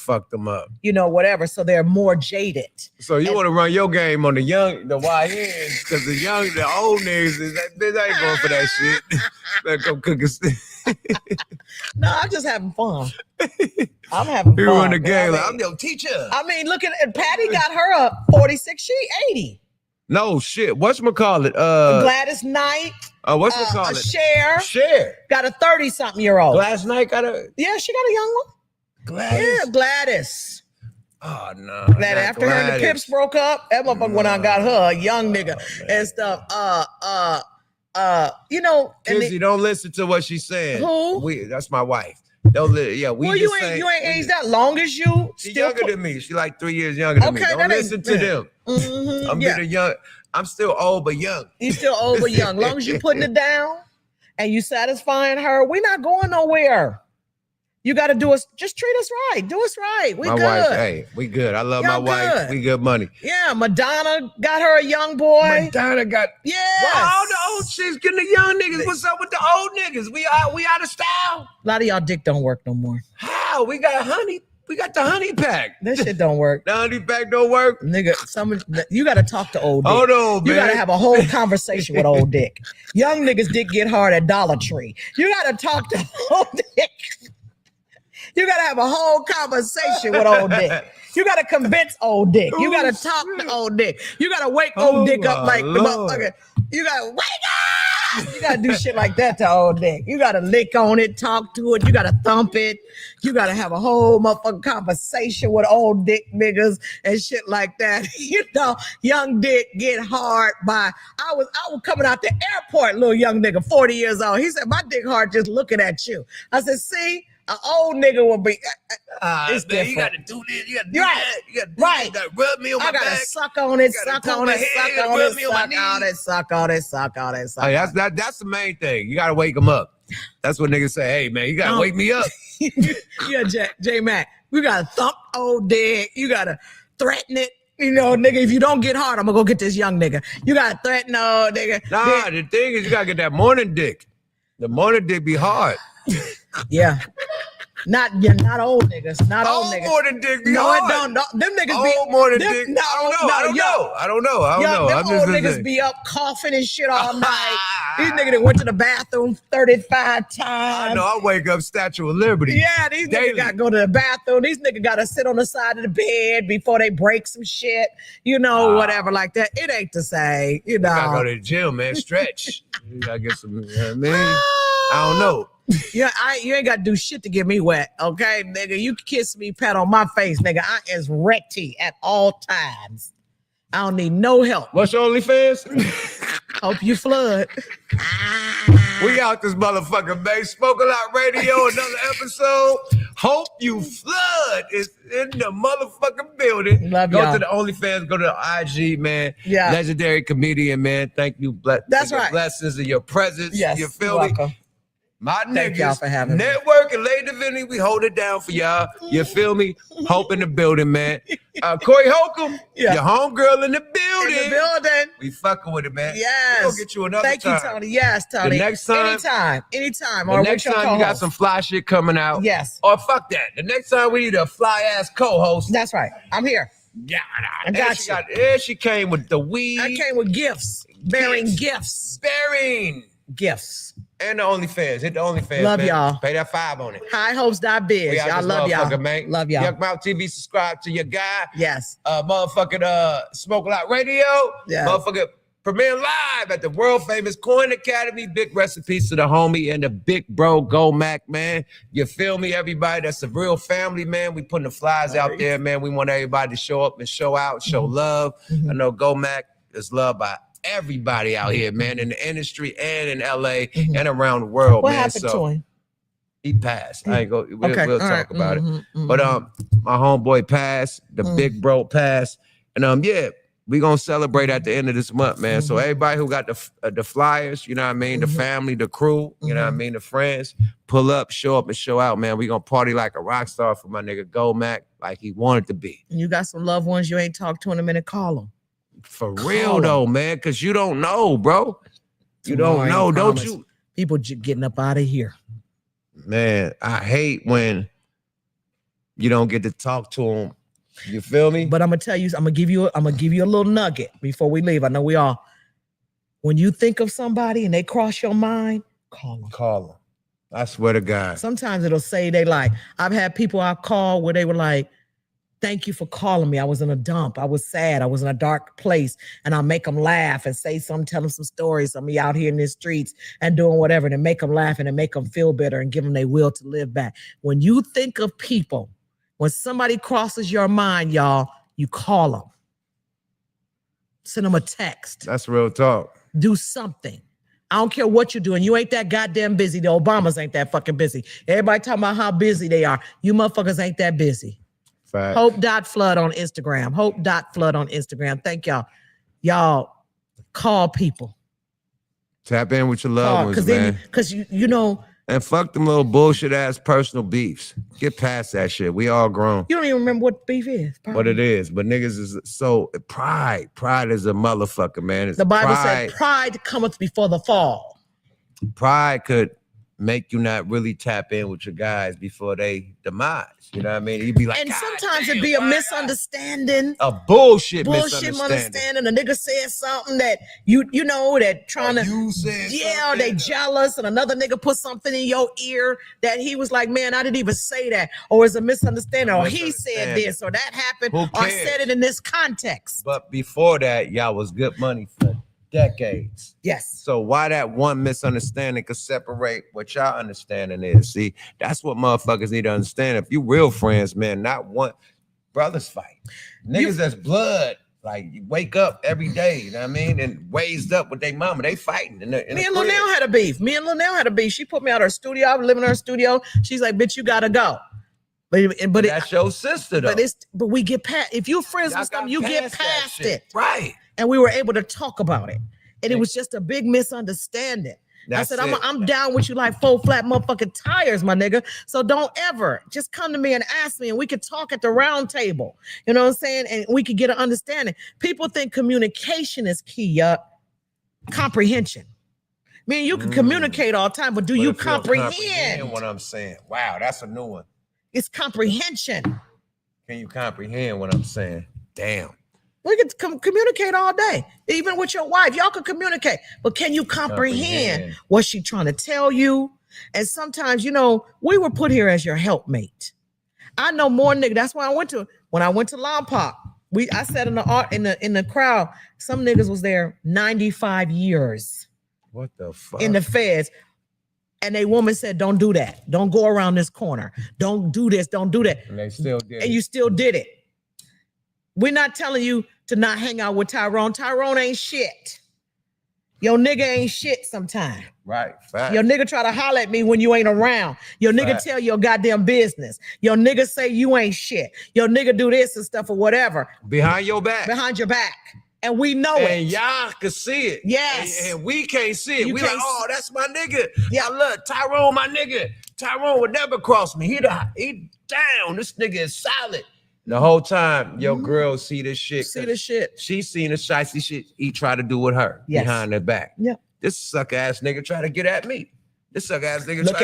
You know, whatever. So they're more jaded. So you want to run your game on the YNs because the old niggas, they ain't going for that shit. Better go cook a No, I'm just having fun. I'm having fun. You run the game like, I'm your teacher. I mean, look at Patty got her up 46. She 80. No shit. Whatchamacallit? Gladys Knight. Whatchamacallit? Cher. Got a 30-something-year-old. Gladys Knight got a... Yeah, she got a young one. Gladys? Yeah, Gladys. Oh, no. Gladys. After her and the Pips broke up, that motherfucker went out and got her a young nigga and stuff. Kizzy, don't listen to what she's saying. Who? That's my wife. Don't listen. Well, you ain't aged that long as you. She's younger than me. She's like 3 years younger than me. Don't listen to them. I'm getting young. I'm still old but young. You still old but young. Long as you putting it down and you satisfying her, we're not going nowhere. You got to do us. Just treat us right. Do us right. We good. Wife, hey, we good. I love my wife. We good money. Yeah, Madonna got her a young boy. Madonna got. Yeah. Well, all the old chicks getting the young niggas. What's up with the old niggas? We out of style. A lot of y'all dick don't work no more. How? We got honey. We got the honey pack. That shit don't work. The honey pack don't work. Nigga, you gotta talk to old dick. Hold on, You man. gotta have a whole conversation with old dick. Young niggas dick get hard at Dollar Tree. You gotta talk to old dick. You gotta have a whole conversation with old dick. You gotta convince old dick. You gotta talk to old dick. You gotta wake old dick up like the motherfucker. You gotta wake up. You gotta do shit like that to old dick. You gotta lick on it, talk to it. You gotta thump it. You gotta have a whole motherfucking conversation with old dick niggas and shit like that. You know, young dick get hard by. I was coming out the airport, little young nigga, 40 years old. He said, my dick hard just looking at you. I said, see. An old nigga will be. It's man, you different. gotta do this. You gotta do Right. that. You gotta do Right. that. You gotta rub me on my I gotta back. suck on it, You gotta suck pull on my it, head, suck you gotta on rub it, me on my suck on knee. it, suck on it, suck on it, suck Oh, on it. that's the main thing. You gotta wake them up. That's what niggas say. Hey man, you gotta wake me up. Yeah, J Mac. We gotta thump old dick. You gotta threaten it. You know, nigga, if you don't get hard, I'm gonna go get this young nigga. You gotta threaten old nigga. Nah, the thing is you gotta get that morning dick. The morning dick be hard. Yeah. Not old niggas. Not old Old niggas. morning dick be No, hard. it don't. No, them niggas be Old morning them- dick. No, I don't know. Them I'm old just niggas listening. be up coughing and shit all night. These niggas that went to the bathroom 35 times. I know. I wake up Statue of Liberty. Yeah, these Daily. niggas gotta go to the bathroom. These niggas gotta sit on the side of the bed before they break some shit, you know, whatever like that. It ain't the same, you know. You gotta go to the gym, man. Stretch. You gotta get some. You know what I mean, I don't know. Yeah, you ain't gotta do shit to get me wet, okay, nigga. You can kiss me, pat on my face, nigga. I is recty at all times. I don't need no help. What's your OnlyFans? Hope you flood. We out this motherfucker, man. Smoke a Lot Radio, another episode. Hope you flood is in the motherfucking building. Love go y'all. to the OnlyFans, go to the IG, man. Yeah. Legendary comedian, man. Thank you. That's for your right. blessings and your presence. Yes, You feel you're me? welcome. My Thank niggas, y'all for having me. Network and Lady Divinity, we hold it down for y'all. You feel me? Hope in the building, man. Corey Holcomb, Yeah. your homegirl in the building. In the building. We fucking with it, man. Yes. We'll get you another Thank time. you, Tony. Yes, Tony. The next time- Anytime. The Or next with your time you got co-host. some fly shit coming out. Yes. Or fuck that. The next time we need a fly ass co-host. That's right. I'm here. Yeah, I got she you. and she came with the weed. I came with gifts. Bearing gifts. Bearing. Gifts. And the OnlyFans. Hit the OnlyFans. Love man. y'all. Pay that $5 on it. Highhopes.biz. We out Y'all this love y'all. motherfucker, man. Love y'all. YUKMOUTH TV. Subscribe to your guy. Yes. Motherfucking Smoke a Lot Radio. Yeah. Motherfucker premiere live at the world famous Coin Academy. Big recipes to the homie and the big bro Go Mac, man. You feel me, everybody? That's a real family, man. We putting the flies out there, man. We want everybody to show up and show out, show love. I know Go Mac is loved by everybody out here, man, in the industry and in LA and around the world, What man. happened to him? He passed. I ain't go. We'll Okay. talk All right. about it. Mhm. But my homeboy passed. The big bro passed, and yeah, we gonna celebrate at the end of this month, man. So everybody who got the flyers, you know what I mean, the family, the crew, you know what I mean, the friends, pull up, show up, and show out, man. We gonna party like a rock star for my nigga Go Mac, like he wanted to be. You got some loved ones you ain't talked to in a minute. Call them. For real though, man, because you don't know, bro. You don't know, don't you? People getting up out of here. Man, I hate when you don't get to talk to them. You feel me? But I'm gonna tell you, I'm gonna give you a little nugget before we leave. I know we all. When you think of somebody and they cross your mind, call them. Call them. I swear to God. Sometimes it'll say they like. I've had people I call where they were like, "Thank you for calling me. I was in a dump. I was sad. I was in a dark place." And I'll make them laugh and say something, tell them some stories of me out here in the streets and doing whatever to make them laugh and to make them feel better and give them their will to live back. When you think of people, when somebody crosses your mind, y'all, you call them. Send them a text. That's real talk. Do something. I don't care what you're doing. You ain't that goddamn busy. The Obamas ain't that fucking busy. Everybody talking about how busy they are. You motherfuckers ain't that busy. Fact. Hope.flood on Instagram. Hope.flood on Instagram. Thank y'all. Y'all call people. Tap in with your loved ones, man. Because you know, And fuck them little bullshit ass personal beefs. Get past that shit. We all grown. you don't even remember what beef is. What it is. But niggas is so pride. Pride is a motherfucker, man. It's The Bible pride. said pride cometh before the fall. Pride could make you not really tap in with your guys before they demise. You know what I mean? You'd be like, and God sometimes damn, it'd be a why misunderstanding. a bullshit misunderstanding. A nigga said something that you know that trying to you said they jealous, and another nigga put something in your ear that he was like, man, I didn't even say that, or it's a misunderstanding, or he said this, or that happened, or I said it in this context. But before that, y'all was good money for decades. Yes. So why that one misunderstanding could separate what y'all understanding is? See, that's what motherfuckers need to understand. If you real friends, man, not one brothers fight. Niggas that's blood, like you wake up every day, you know what I mean? And raised up with their mama, they fighting. Me and Linnell had a beef. She put me out of her studio. I was living in her studio. She's like, bitch, you gotta go. But that's your sister though. But we get past, if you're friends with something, you get past it. Right. And we were able to talk about it. And it was just a big misunderstanding. I said, I'm down with you like 4 flat motherfucking tires, my nigga. So don't ever just come to me and ask me, and we could talk at the round table. You know what I'm saying? And we could get an understanding. People think communication is key, comprehension. I mean, you can communicate all the time, but you comprehend what I'm saying? Wow, that's a new one. It's comprehension. Can you comprehend what I'm saying? Damn. We can communicate all day, even with your wife. Y'all can communicate, but can you comprehend what she's trying to tell you? And sometimes, you know, we were put here as your helpmate. I know more niggas. That's why when I went to Lompoc, I sat in the crowd. Some niggas was there 95 years. What the fuck? In the feds. And a woman said, don't do that. Don't go around this corner. Don't do this. Don't do that. And they still did. And you still did it. We're not telling you to not hang out with Tyrone. Tyrone ain't shit. Your nigga ain't shit sometime. Right. Fact. Your nigga try to holler at me when you ain't around. Your nigga tell your goddamn business. Your nigga say you ain't shit. Your nigga do this and stuff or whatever. Behind your back. Behind your back. And we know it. And y'all can see it. Yes. And we can't see it. You we can't like, oh, that's my nigga. Yeah, look, Tyrone, my nigga. Tyrone would never cross me. He down. This nigga is solid. The whole time, your girl see this shit. She seen the shicey shit he tried to do with her behind her back. Yeah. This suck ass nigga try to get at me. This suck ass nigga look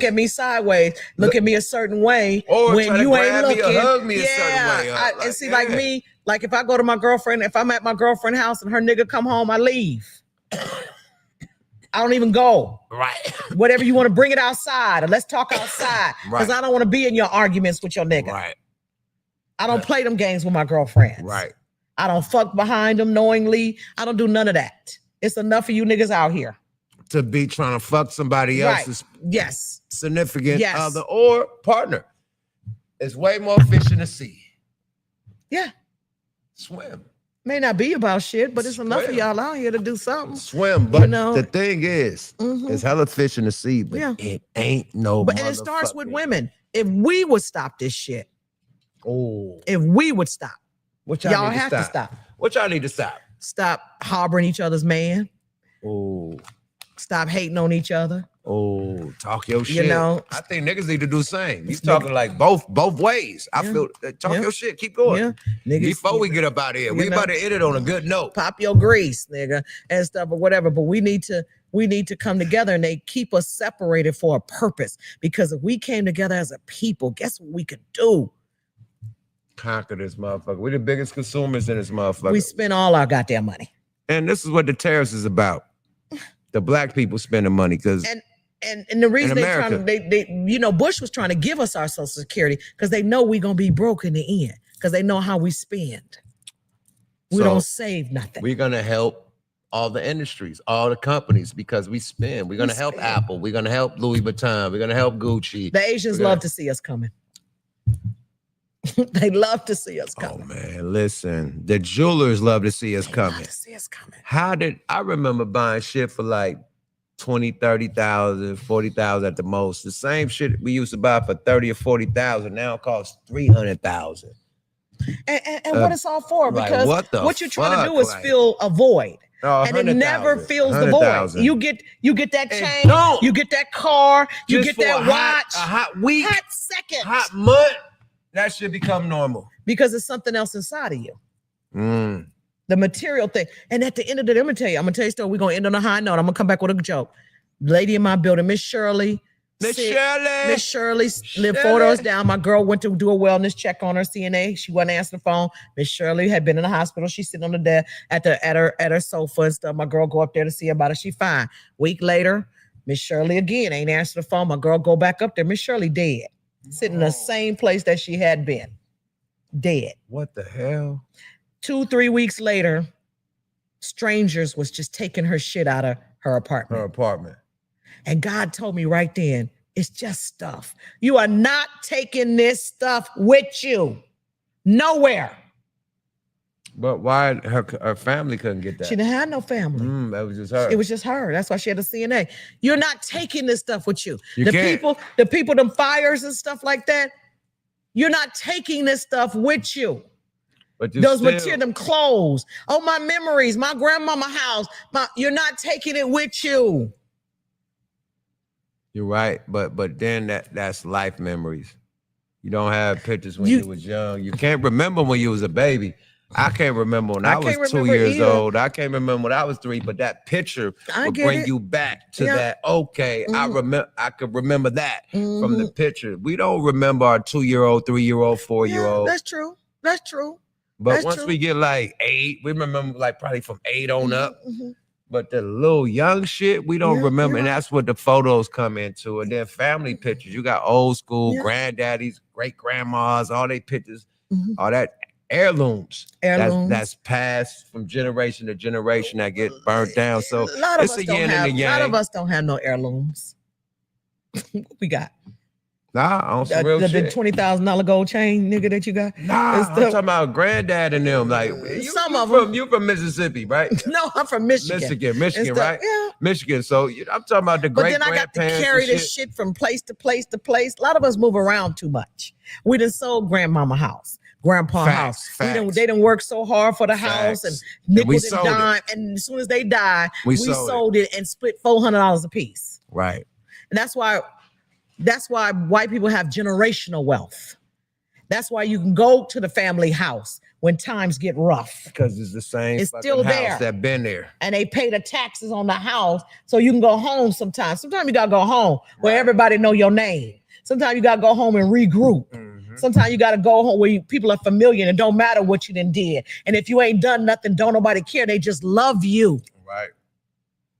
at me sideways. Look at me a certain way. Or when you ain't looking. Me or hug me a certain way. And see, like me, like if I go to my girlfriend, if I'm at my girlfriend's house and her nigga come home, I leave. I don't even go. Right. Whatever you want to bring it outside, or let's talk outside. Because I don't want to be in your arguments with your nigga. Right. I don't play them games with my girlfriends. Right. I don't fuck behind them knowingly. I don't do none of that. It's enough of you niggas out here to be trying to fuck somebody else's significant other or partner. It's way more fish in the sea. Yeah. Swim. May not be about shit, but it's enough of y'all out here to do something. Swim, but the thing is, it's hella fish in the sea, but it ain't no. But and it starts with women. If we would stop this shit. Oh. If we would stop. What y'all have to stop. What y'all need to stop? Stop harboring each other's man. Oh. Stop hating on each other. Oh, talk your shit. You know, I think niggas need to do the same. You talking like both ways. I feel talk your shit. Keep going. Yeah. Niggas, before we get up out of here, we about to end it on a good note. Pop your grease, nigga, and stuff or whatever. But we need to come together, and they keep us separated for a purpose. Because if we came together as a people, guess what we could do? Conquer this motherfucker. We're the biggest consumers in this motherfucker. We spend all our goddamn money. And this is what the tariffs is about. The black people spending money because and the reason they Bush was trying to give us our Social Security because they know we're gonna be broke in the end because they know how we spend. We don't save nothing. We're gonna help all the industries, all the companies because we spend. We're gonna help Apple. We're gonna help Louis Vuitton. We're gonna help Gucci. The Asians love to see us coming. They love to see us coming. Oh man, listen. The jewelers love to see us coming. Love to see us coming. How did I remember buying shit for like 20, 30,000, 40,000 at the most? The same shit we used to buy for 30 or 40,000 now costs 300,000. And what it's all for? Because what you're trying to do is fill a void. And it never fills the void. You get that chain, you get that car, you get that watch, a hot week, hot second, hot month. That should become normal. Because it's something else inside of you. The material thing. And at the end of the day, I'm going to tell you a story. We're going to end on a high note. I'm going to come back with a joke. lady in my building, Miss Shirley. Miss sick. Shirley. Miss Shirley lived 4 doors down. My girl went to do a wellness check on her CNA. She wasn't answering the phone. Miss Shirley had been in the hospital. She's sitting on the desk at her sofa and stuff. My girl go up there to see about it. She fine. Week later, Miss Shirley again ain't answering the phone. My girl go back up there. Miss Shirley dead. Sitting in the same place that she had been. Dead. What the hell? 2-3 weeks later, strangers was just taking her shit out of her apartment. And God told me right then, it's just stuff. You are not taking this stuff with you. Nowhere. But why her family couldn't get that? She didn't have no family. That was just her. It was just her. That's why she had a CNA. You're not taking this stuff with you. You can't. The people, them fires and stuff like that, you're not taking this stuff with you. But those material, them clothes. Oh, my memories, my grandmama house. You're not taking it with you. You're right, but then that's life memories. You don't have pictures when you was young. You can't remember when you was a baby. I can't remember when I was 2 years old. I can't remember when I was 3, but that picture will bring you back to that. Okay, I could remember that from the picture. We don't remember our 2-year-old, 3-year-old, 4-year-old. That's true. That's true. But once we get like 8, we remember like probably from 8 on up. But the little young shit, we don't remember. And that's what the photos come into. And then family pictures. You got old school granddaddies, great grandmas, all they pictures, all that heirlooms. That's passed from generation to generation that get burnt down. So a lot of it's a yin and a yang. A lot of us don't have no heirlooms. What we got? Nah, on some real shit. The $20,000 gold chain, nigga, that you got. Nah, I'm talking about granddad and them. Like you from Mississippi, right? No, I'm from Michigan. Michigan, right? Yeah, Michigan. So I'm talking about the great grandparents. But then I got to carry this shit from place to place to place. A lot of us move around too much. We done sold grandmama house, grandpa house. They done worked so hard for the house and nickels and dime. And as soon as they died, we sold it and split $400 a piece. Right. And that's why white people have generational wealth. That's why you can go to the family house when times get rough. Because it's the same still there. House that been there. And they pay the taxes on the house so you can go home sometimes. Sometimes you got to go home where everybody know your name. Sometimes you got to go home and regroup. Sometimes you got to go home where people are familiar and it don't matter what you done did. And if you ain't done nothing, don't nobody care. They just love you. Right.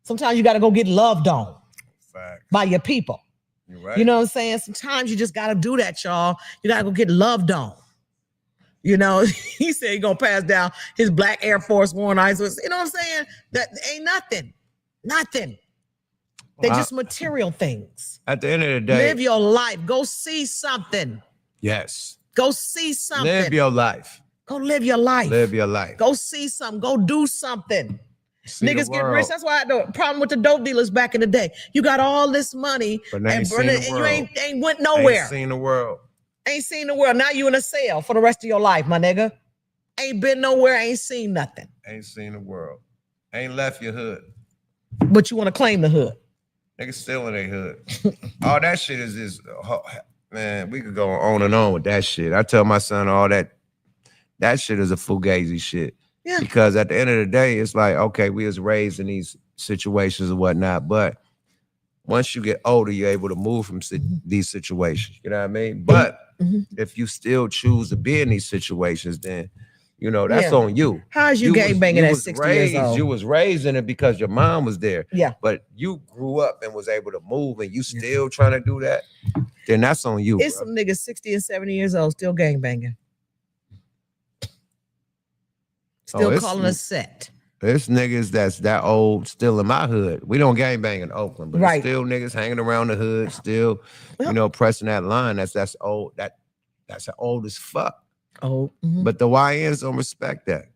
Sometimes you got to go get loved on by your people. You're right. You know what I'm saying? Sometimes you just got to do that, y'all. You got to go get loved on. You know, he said he's going to pass down his black Air Force One ice. You know what I'm saying? That ain't nothing. Nothing. They just material things. At the end of the day. Live your life. Go see something. Yes. Go see something. Live your life. Go live your life. Live your life. Go see something. Go do something. See niggas get rich. That's why I had the problem with the dope dealers back in the day. You got all this money and you ain't went nowhere. Ain't seen the world. Ain't seen the world. Now you in a cell for the rest of your life, my nigga. Ain't been nowhere. Ain't seen nothing. Ain't seen the world. Ain't left your hood. But you want to claim the hood. Niggas still in their hood. All that shit is man, we could go on and on with that shit. I tell my son all that shit is a fugazi shit. Yeah. Because at the end of the day, it's like, okay, we was raised in these situations and whatnot, but once you get older, you're able to move from these situations. You know what I mean? But if you still choose to be in these situations, then, you know, that's on you. How's you gang banging at 60 years old? You was raised in it because your mom was there. Yeah. But you grew up and was able to move and you still trying to do that, then that's on you. It's some niggas 60 and 70 years old still gang banging. Still calling us set. There's niggas that's that old still in my hood. We don't gang bang in Oakland, but still niggas hanging around the hood, still, you know, pressing that line. That's old. That's old as fuck. Oh, but the YNs don't respect that.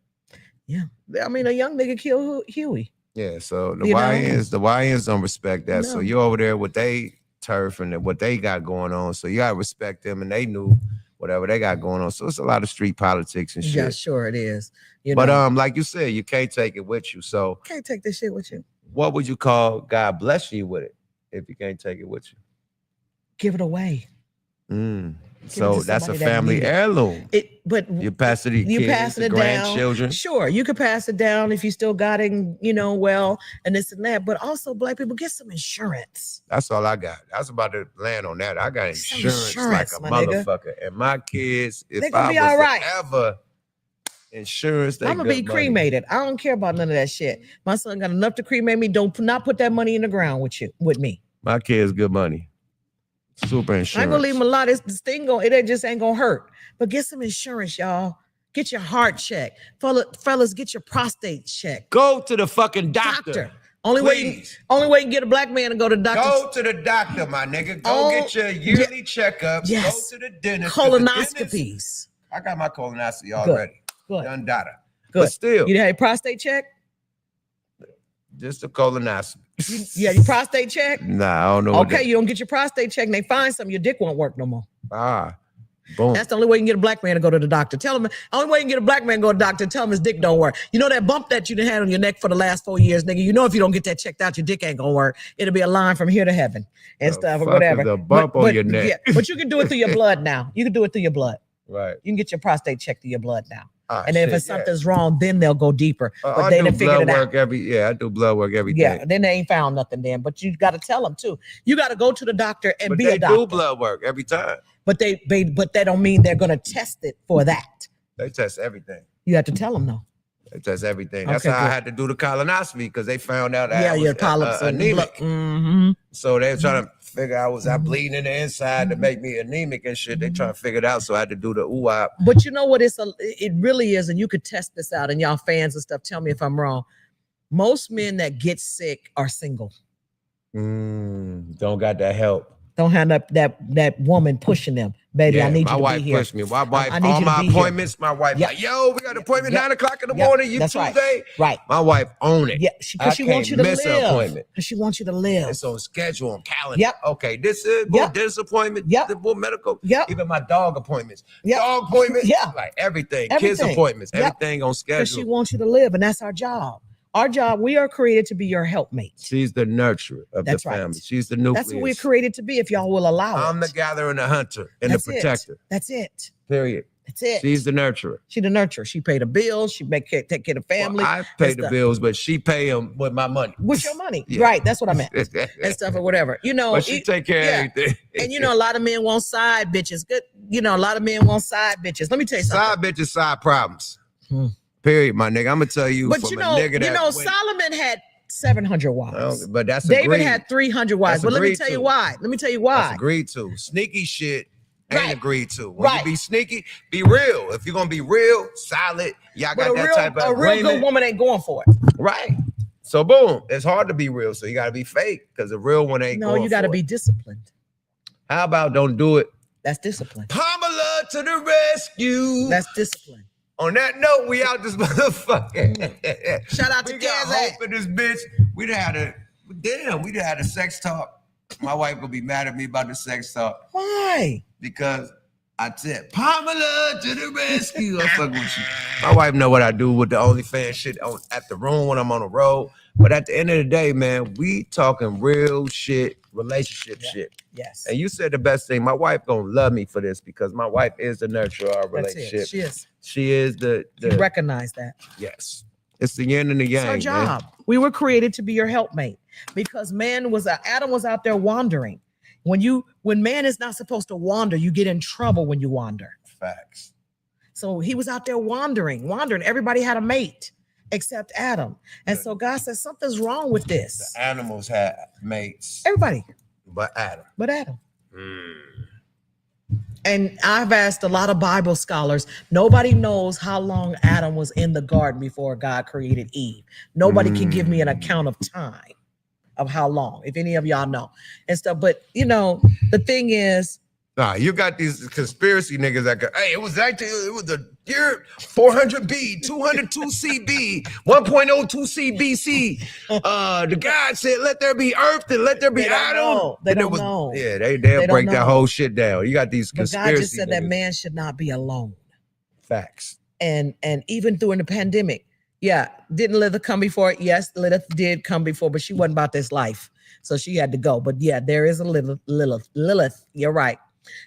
Yeah, I mean, a young nigga killed Huey. Yeah, so the YNs don't respect that. No. So you're over there with they turf and what they got going on. So you gotta respect them, and they knew whatever they got going on. So it's a lot of street politics and shit. Yeah, sure it is. But like you said, you can't take it with you. So can't take this shit with you. What would you call God bless you with it if you can't take it with you? Give it away. So that's a somebody that family need it. heirloom. But You pass it to your you kids, passing the it grandchildren. down. Sure, you could pass it down if you still got it, well, and this and that. But also, black people, get some insurance. That's all I got. I was about to land on that. I got Some insurance like a my nigga. motherfucker. And my kids, They if gonna I be was all right. to ever insurance, they I'm gonna be cremated. I don't care about none of that shit. My son got enough to cremate me. Don't not put that money in the ground with me. My kids, good money. Super insurance. I ain't gonna leave them a lot. This thing it just ain't gonna hurt. But get some insurance, y'all. Get your heart checked. Fellas, get your prostate checked. Go to the fucking doctor. Only way you can get a black man to go to the doctor. Go to the doctor, my nigga. Go get your yearly checkups. Yes. Go to the dentist. Colonoscopies. I got my colonoscopy already. Good. Done data. Good. But still. You had your prostate check? Just a colonoscopy. Your prostate check? Nah, I don't know. Okay, you don't get your prostate check and they find something, your dick won't work no more. Boom. That's the only way you can get a black man to go to the doctor. Tell him, the only way you can get a black man to go to the doctor, tell him his dick don't work. You know that bump that you done had on your neck for the last 4 years, nigga? You know if you don't get that checked out, your dick ain't gonna work. It'll be a line from here to heaven and stuff or whatever. The bump on your neck. Yeah, but you can do it through your blood now. You can do it through your blood. Right. You can get your prostate checked through your blood now. And shit, if something's wrong, then they'll go deeper. But I they do done figured it blood work out. I do blood work every day. Yeah, then they ain't found nothing then. But you got to tell them too. You got to go to the doctor and But be they a doctor. do blood work every time. But that don't mean they're gonna test it for that. They test everything. You have to tell them though. They test everything. That's Okay, how I good. had to do the colonoscopy because they found out I Your was polyps and anemic. Mm-hmm. So they were trying to figure out was I bleeding in the inside to make me anemic and shit. They trying to figure it out. So I had to do the ooh-ah. But you know what? It really is, and you could test this out. And y'all fans and stuff, tell me if I'm wrong. Most men that get sick are single. Don't got that help. Don't have that woman pushing them. Baby, I need my you to wife be here. pushed me. My wife, I need all you to my be here. appointments, my wife Yep. like, yo, we got an appointment Yep. 9 o'clock in the Yep. morning. You That's Tuesday? Right. My wife own it. Yeah, because she wants you to miss an appointment. live. Because she wants you to live. It's on schedule, on calendar. Yep. Okay, this is Yep. this appointment. Yep. The medical. Yep. Even my dog appointments. Yep. Dog appointments. Yeah. Like everything. Kids Everything. appointments. Yep. Everything on Because she schedule. wants you to live, and that's our job. Our job, we are created to be your helpmate. She's the nurturer of That's the right. family. She's the nucleus. That's what we're created to be, if y'all will allow it. I'm the gatherer and the hunter and That's the protector. That's it. Period. That's it. She's the nurturer. She the nurturer. She pay the bills. She take care of the family. Well, I pay and the stuff. bills, but she pay them with my money. With your money. Yeah. Right. That's what I meant. And stuff or whatever. You know. But she take care of everything. And you know, a lot of men want side bitches. Good. You know, a lot of men want side bitches. Let me tell you something. Side bitches, side problems. Period, my nigga. I'm gonna tell you. But from you a know, nigga that Solomon had 700 wives. But that's David agreed. had 300 wives. That's But let me agreed tell you to. why. Let me tell you why. That's agreed to. Sneaky shit ain't Right. agreed to. When Right. you be sneaky, be real. If you're gonna be real, solid, y'all But got that type of a real agreement. good woman ain't going for it. Right. So boom, it's hard to be real. So you gotta be fake because the real one ain't No, going you got to for be it. disciplined. How about don't do it? That's discipline. Pamela to the rescue. That's discipline. On that note, we out this motherfucker. Shout out to We got Kaz. hope in this bitch. We done had a sex talk. My wife gonna be mad at me about the sex talk Why? because I said Pamela to the rescue. I'm fucking with you. My wife know what I do with the OnlyFans shit at the room when I'm on the road. But at the end of the day, man, we talking real shit, relationship shit. Yes. And you said the best thing. My wife gonna love me for this because my wife is the nurturer of our That's relationship. it. She is. She is the You recognize that. yes. It's the yin and the yang. It's our man. job. We were created to be your helpmate because Adam was out there wandering. When man is not supposed to wander, you get in trouble when you wander. Facts. So he was out there wandering. Everybody had a mate except Adam. And so God said, something's wrong with this. The animals had mates, Everybody but Adam. but Adam. And I've asked a lot of Bible scholars. Nobody knows how long Adam was in the garden before God created Eve. Nobody can give me an account of time of how long, if any of y'all know and stuff. But you know, the thing is, Nah, you got these conspiracy niggas that go, hey, it was the year 400B, 202CB, 1.02 CBC. The God said, let there be earth and let there be They don't Adam. know. They And it don't was- know. Yeah, They they'll don't break that know. whole shit down. You got these but conspiracy God just said that niggas. man should not be alone. Facts. And even during the pandemic, didn't Lilith come before? Yes, Lilith did come before, but she wasn't about this life, so she had to go. But yeah, there is a Lilith. You're right.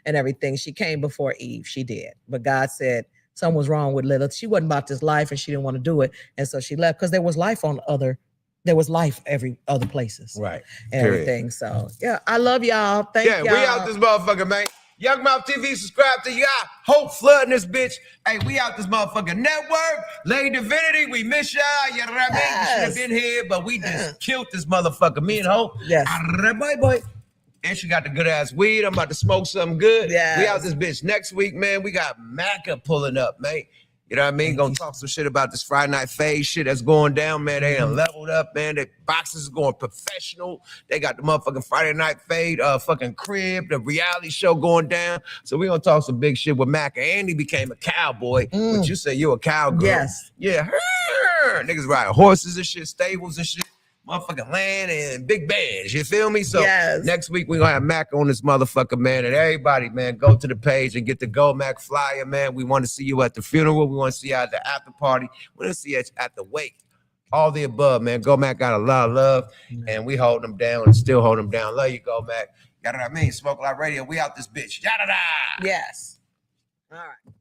and everything. She came before Eve. She did. But God said something was wrong with Lilith. She wasn't about this life and she didn't want to do it. And so she left because there was life every other places. Right. And everything. So yeah, I love y'all. Thank y'all. We out this motherfucker, man. YUKMOUTH TV, subscribe to y'all. Hope flooding this bitch. Hey, we out this motherfucking network. Lady Divinity, we miss y'all. You know what I mean? We should have been here, but we just killed this motherfucker. Me and Hope. Yes. Boy. And she got the good ass weed. I'm about to smoke something good. Yes. We out this bitch next week, man. We got Macca pulling up, man. You know what I mean? Gonna talk some shit about this Friday Night Phase shit that's going down, man. They done leveled up, man. The boxes is going professional. They got the motherfucking Friday Night Fade, fucking crib, the reality show going down. So we gonna talk some big shit with Mac. And he became a cowboy, but you say you a cowgirl. Yes. Yeah. Niggas riding horses and shit, stables and shit. Motherfucking land and big bands, you feel me? So next week we're gonna have Mac on this motherfucker, man. And everybody, man, go to the page and get the Go Mac flyer, man. We want to see you at the funeral. We want to see you at the after party. We want to see you at the wake. All the above, man. Go Mac got a lot of love, and we hold them down and still hold them down. Love you, Go Mac. You know what I mean? Smoke a Lot Radio. We out this bitch. Yada da. Yes. All right.